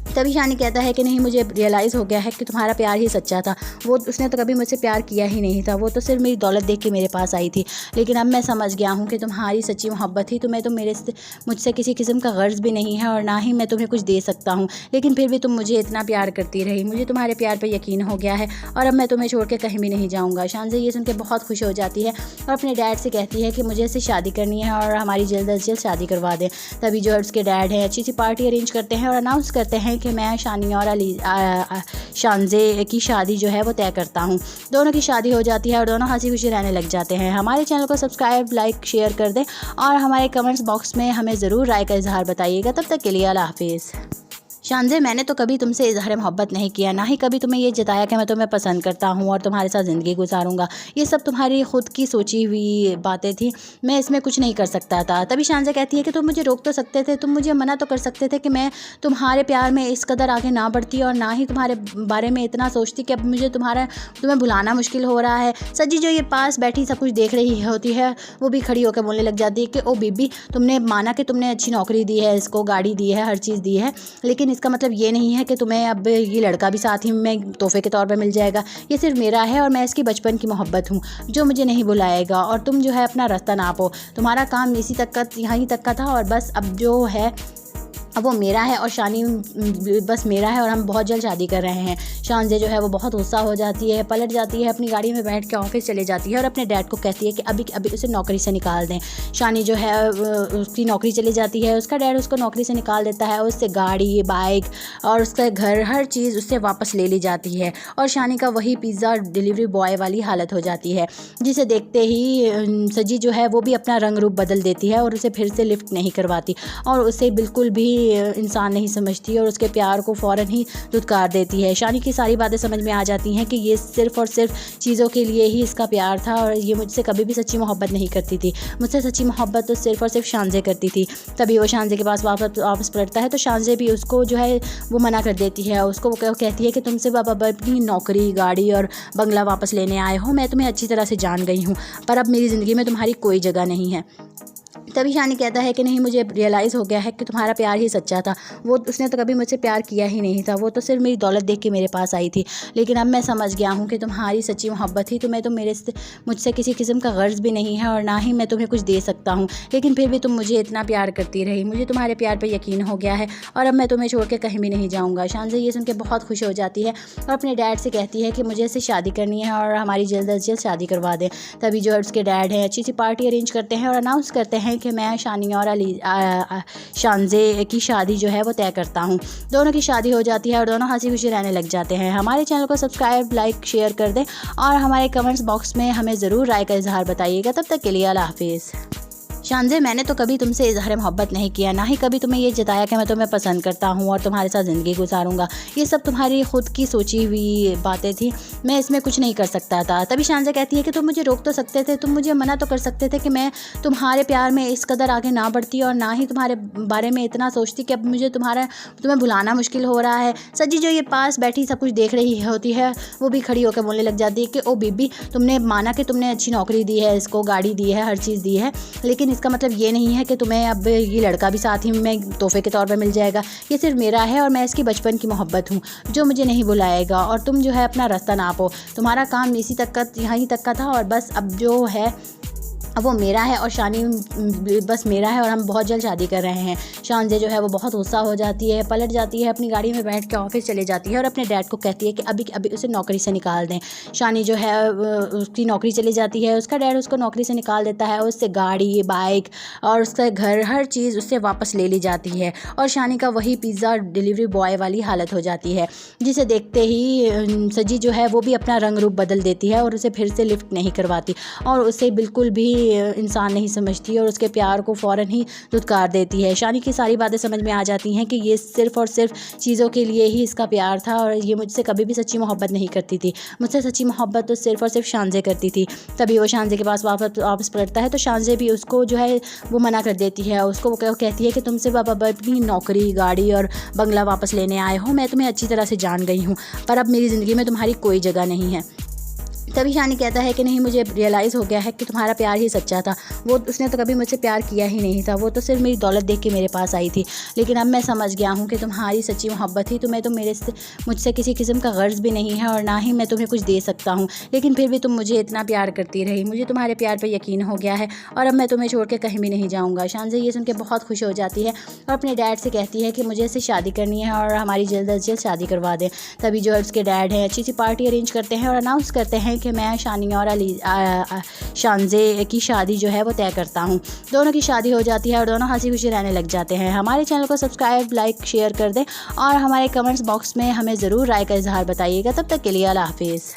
तभी शानी कहता है कि नहीं, मुझे रियलाइज़ हो गया है कि तुम्हारा प्यार ही सच्चा था। उसने तो कभी मुझसे प्यार किया ही नहीं था, वो तो सिर्फ मेरी दौलत देख के मेरे पास आई थी, लेकिन अब मैं समझ गया हूँ कि तुम्हारी सच्ची मोहब्बत थी। तुम्हें तो मुझसे किसी किस्म का गर्ज भी नहीं है और ना ही मैं तुम्हें कुछ दे सकता हूँ, लेकिन फिर भी तुम मुझे इतना प्यार करती रही। मुझे तुम्हारे प्यार पर यकीन हो गया है और अब मैं तुम्हें छोड़ के कहीं भी नहीं जाऊँगा। शानज़े ये सुन के बहुत खुश हो जाती है और अपने डैड से कहती है कि मुझे इससे शादी करनी है और हमारी जल्द अज जल्द शादी करवा दें। तभी जो उसके डैड हैं अच्छी सी पार्टी अरेंज करते हैं और अनाउंस करते हैं कि मैं शानी और शानज़े की शादी जो है वो तय करता हूँ। दोनों की शादी हो जाती है और दोनों हंसी खुशी रहने लग जाते हैं। हमारे चैनल को सब्सक्राइब, लाइक, शेयर कर दें और हमारे कमेंट्स बॉक्स में हमें ज़रूर राय का इजहार बताइएगा। तब तक के लिए अल्लाह हाफिज़। शानज़े, मैंने तो कभी तुमसे इज़हार मोहब्बत नहीं किया, ना ही कभी तुम्हें ये जताया कि मैं तुम्हें पसंद करता हूँ और तुम्हारे साथ ज़िंदगी गुजारूंगा। ये सब तुम्हारी खुद की सोची हुई बातें थी, मैं इसमें कुछ नहीं कर सकता था। तभी शानज़े कहती है कि तुम मुझे रोक तो सकते थे, तुम मुझे मना तो कर सकते थे कि मैं तुम्हारे प्यार में इस कदर आगे ना बढ़ती और ना ही तुम्हारे बारे में इतना सोचती कि अब मुझे तुम्हें भुलाना मुश्किल हो रहा है। सजी जो ये पास बैठी सब कुछ देख रही होती है, वो भी खड़ी होकर बोलने लग जाती है कि ओ बीबी, तुमने माना कि तुमने अच्छी नौकरी दी है, इसको गाड़ी दी है, हर चीज़ दी है, लेकिन इसका मतलब ये नहीं है कि तुम्हें अब ये लड़का भी साथ ही में तोहफे के तौर पे मिल जाएगा। ये सिर्फ मेरा है और मैं इसकी बचपन की मोहब्बत हूँ जो मुझे नहीं भुलाएगा। और तुम जो है अपना रास्ता नापो, तुम्हारा काम इसी तक का, यहीं तक का था और बस अब जो है अब वो मेरा है और शानी बस मेरा है और हम बहुत जल्द शादी कर रहे हैं। शानज़े जो है वो बहुत गुस्सा हो जाती है, पलट जाती है, अपनी गाड़ी में बैठ के ऑफिस चले जाती है और अपने डैड को कहती है कि अभी अभी उसे नौकरी से निकाल दें। शानी जो है उसकी नौकरी चली जाती है, उसका डैड उसको नौकरी से निकाल देता है, उससे गाड़ी, बाइक और उसका घर, हर चीज़ उससे वापस ले ली जाती है और शानी का वही पिज़्ज़ा डिलीवरी बॉय वाली हालत हो जाती है, जिसे देखते ही सजी जो है वो भी अपना रंग रूप बदल देती है और उसे फिर से लिफ्ट नहीं करवाती और उसे बिल्कुल भी इंसान नहीं समझती और उसके प्यार को फ़ौरन ही धुतकार देती है। शानी की सारी बातें समझ में आ जाती हैं कि ये सिर्फ़ और सिर्फ चीज़ों के लिए ही इसका प्यार था और ये मुझसे कभी भी सच्ची मोहब्बत नहीं करती थी। मुझसे सच्ची मोहब्बत तो सिर्फ़ और सिर्फ शानज़े करती थी। तभी वो शानज़े के पास वापस पलटता है तो शानज़े भी उसको जो है वो मना कर देती है। उसको वो कहती है कि तुमसे बाबा अपनी नौकरी, गाड़ी और बंगला वापस लेने आए हो, मैं तुम्हें अच्छी तरह से जान गई हूँ, पर अब मेरी ज़िंदगी में तुम्हारी कोई जगह नहीं है। तभी शानी कहता है कि नहीं, मुझे रियलाइज़ हो गया है कि तुम्हारा प्यार ही सच्चा था। उसने तो कभी मुझसे प्यार किया ही नहीं था, वो तो सिर्फ मेरी दौलत देख के मेरे पास आई थी, लेकिन अब मैं समझ गया हूँ कि तुम्हारी सच्ची मोहब्बत थी। तुम्हें तो मुझसे किसी किस्म का गर्ज भी नहीं है और ना ही मैं तुम्हें कुछ दे सकता हूँ, लेकिन फिर भी तुम मुझे इतना प्यार करती रही। मुझे तुम्हारे प्यार पर यकीन हो गया है और अब मैं तुम्हें छोड़ के कहीं भी नहीं जाऊँगा। शानज़े ये सुन के बहुत खुश हो जाती है और अपने डैड से कहती है कि मुझे इससे शादी करनी है और हमारी जल्द अज जल्द शादी करवा दें। तभी जो उसके डैड हैं अच्छी सी पार्टी अरेंज करते हैं और अनाउंस करते हैं कि मैं शानी और शानज़े की शादी जो है वो तय करता हूँ। दोनों की शादी हो जाती है और दोनों हंसी खुशी रहने लग जाते हैं। हमारे चैनल को सब्सक्राइब, लाइक, शेयर कर दें और हमारे कमेंट्स बॉक्स में हमें ज़रूर राय का इजहार बताइएगा। तब तक के लिए अल्लाह हाफिज़। शानज़े, मैंने तो कभी तुमसे इज़हार मोहब्बत नहीं किया, ना ही कभी तुम्हें ये जताया कि मैं तुम्हें पसंद करता हूँ और तुम्हारे साथ ज़िंदगी गुजारूंगा। ये सब तुम्हारी खुद की सोची हुई बातें थी, मैं इसमें कुछ नहीं कर सकता था। तभी शानज़े कहती है कि तुम मुझे रोक तो सकते थे, तुम मुझे मना तो कर सकते थे कि मैं तुम्हारे प्यार में इस कदर आगे ना बढ़ती और ना ही तुम्हारे बारे में इतना सोचती कि अब मुझे तुम्हें भुलाना मुश्किल हो रहा है। सज्जी जो ये पास बैठी सब कुछ देख रही होती है, वो भी खड़ी होकर बोलने लग जाती है कि ओ बीबी, तुमने माना कि तुमने अच्छी नौकरी दी है, इसको गाड़ी दी है, हर चीज़ दी है, लेकिन इसका मतलब ये नहीं है कि तुम्हें अब ये लड़का भी साथ ही में तोहफे के तौर पे मिल जाएगा। ये सिर्फ मेरा है और मैं इसकी बचपन की मोहब्बत हूँ जो मुझे नहीं भुलाएगा। और तुम जो है अपना रास्ता नापो, तुम्हारा काम इसी तक का, यहीं तक का था और बस अब जो है अब वो मेरा है और शानी बस मेरा है और हम बहुत जल्द शादी कर रहे हैं। शानज़े जो है वो बहुत गुस्सा हो जाती है, पलट जाती है, अपनी गाड़ी में बैठ के ऑफिस चले जाती है और अपने डैड को कहती है कि अभी अभी उसे नौकरी से निकाल दें। शानी जो है उसकी नौकरी चली जाती है, उसका डैड उसको नौकरी से निकाल देता है, उससे गाड़ी, बाइक और उसका घर, हर चीज़ उससे वापस ले ली जाती है और शानी का वही पिज़्ज़ा डिलीवरी बॉय वाली हालत हो जाती है, जिसे देखते ही सजी जो है वो भी अपना रंग रूप बदल देती है और उसे फिर से लिफ्ट नहीं करवाती और उसे बिल्कुल भी इंसान नहीं समझती और उसके प्यार को फ़ौरन ही धुतकार देती है। शानी की सारी बातें समझ में आ जाती हैं कि ये सिर्फ़ और सिर्फ चीज़ों के लिए ही इसका प्यार था और ये मुझसे कभी भी सच्ची मोहब्बत नहीं करती थी। मुझसे सच्ची मोहब्बत तो सिर्फ़ और सिर्फ शानज़े करती थी। तभी वो शानज़े के पास वापस पलटता है तो शानज़े भी उसको जो है वो मना कर देती है। उसको वो कहती है कि तुमसे बाबा अपनी नौकरी, गाड़ी और बंगला वापस लेने आए हो, मैं तुम्हें अच्छी तरह से जान गई हूँ, पर अब मेरी ज़िंदगी में तुम्हारी कोई जगह नहीं है। तभी शानी कहता है कि नहीं, मुझे रियलाइज़ हो गया है कि तुम्हारा प्यार ही सच्चा था, वो उसने तो कभी मुझसे प्यार किया ही नहीं था, वो तो सिर्फ मेरी दौलत देख के मेरे पास आई थी, लेकिन अब मैं समझ गया हूँ कि तुम्हारी सच्ची मोहब्बत थी। तुम्हें तो मुझसे किसी किस्म का गर्ज भी नहीं है और ना ही मैं तुम्हें कुछ दे सकता हूँ, लेकिन फिर भी तुम मुझे इतना प्यार करती रही, मुझे तुम्हारे प्यार पर यकीन हो गया है और अब मैं तुम्हें छोड़ के कहीं भी नहीं जाऊँगा। शानज़े ये सुन के बहुत खुश हो जाती है और अपने डैड से कहती है कि मुझे इससे शादी करनी है और हमारी जल्द अज जल्द शादी करवा दें। तभी जो उसके डैड हैं अच्छी सी पार्टी अरेंज करते हैं और अनाउंस करते हैं कि मैं शानी और शानज़े की शादी जो है वो तय करता हूँ। दोनों की शादी हो जाती है और दोनों हंसी खुशी रहने लग जाते हैं। हमारे चैनल को सब्सक्राइब, लाइक, शेयर कर दें और हमारे कमेंट्स बॉक्स में हमें ज़रूर राय का इजहार बताइएगा। तब तक के लिए अल्लाह हाफिज़।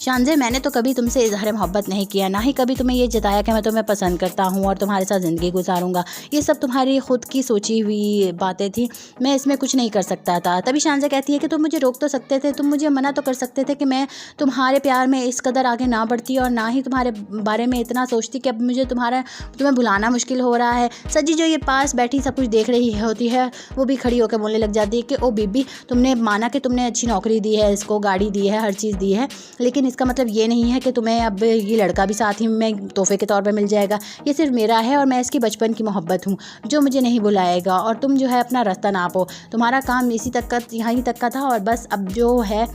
शानज़े, मैंने तो कभी तुमसे इज़हार मोहब्बत नहीं किया, ना ही कभी तुम्हें ये जताया कि मैं तुम्हें पसंद करता हूँ और तुम्हारे साथ ज़िंदगी गुजारूंगा। ये सब तुम्हारी खुद की सोची हुई बातें थी, मैं इसमें कुछ नहीं कर सकता था। तभी शानज़े कहती है कि तुम मुझे रोक तो सकते थे, तुम मुझे मना तो कर सकते थे कि मैं तुम्हारे प्यार में इस कदर आगे ना बढ़ती और ना ही तुम्हारे बारे में इतना सोचती कि अब मुझे तुम्हें भुलाना मुश्किल हो रहा है। सजी जो ये पास बैठी सब कुछ देख रही होती है, वो भी खड़ी होकर बोलने लग जाती है कि ओ बीबी, तुमने माना कि तुमने अच्छी नौकरी दी है, इसको गाड़ी दी है, हर चीज़ दी है, लेकिन इसका मतलब ये नहीं है कि तुम्हें अब ये लड़का भी साथ ही में तोहफे के तौर पे मिल जाएगा। ये सिर्फ मेरा है और मैं इसकी बचपन की मोहब्बत हूँ जो मुझे नहीं भुलाएगा। और तुम जो है अपना रास्ता नापो, तुम्हारा काम इसी तक का, यहीं तक का था और बस अब जो है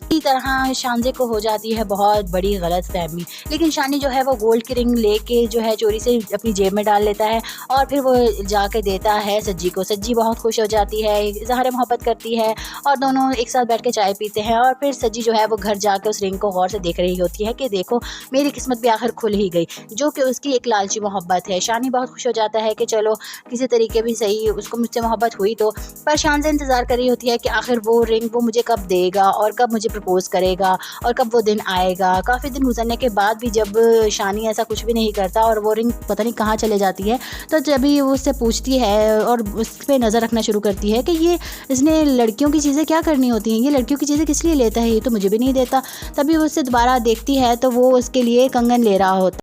इसी तरह शानज़े को हो जाती है बहुत बड़ी गलत फहमी। लेकिन शानी जो है वो गोल्ड की रिंग लेके जो है चोरी से अपनी जेब में डाल लेता है और फिर वो जाके देता है सज्जी को। सज्जी बहुत खुश हो जाती है, इज़हार मोहब्बत करती है और दोनों एक साथ बैठ के चाय पीते हैं और फिर सज्जी जो है वो घर जाके उस रिंग को गौर से देख रही होती है कि देखो मेरी किस्मत भी आखिर खुल ही गई, जो कि उसकी एक लालची मोहब्बत है। शानी बहुत खुश हो जाता है कि चलो किसी तरीके भी सही उसको मुझसे मोहब्बत हुई तो, पर शानज़े इंतज़ार कर रही होती है कि आखिर वो रिंग वो मुझे कब देगा और कब मुझे प्रपोज करेगा और कब वो दिन आएगा। काफ़ी दिन गुजरने के बाद भी जब शानी ऐसा कुछ भी नहीं करता और वो रिंग पता नहीं कहाँ चले जाती है, तो जब भी वो उससे पूछती है और उस पर नज़र रखना शुरू करती है कि ये इसने लड़कियों की चीज़ें क्या करनी होती हैं, ये लड़कियों की चीज़ें किस लिए लेता है, ये तो मुझे भी नहीं देता। तभी वो उससे दोबारा देखती है तो वो उसके लिए कंगन ले रहा होता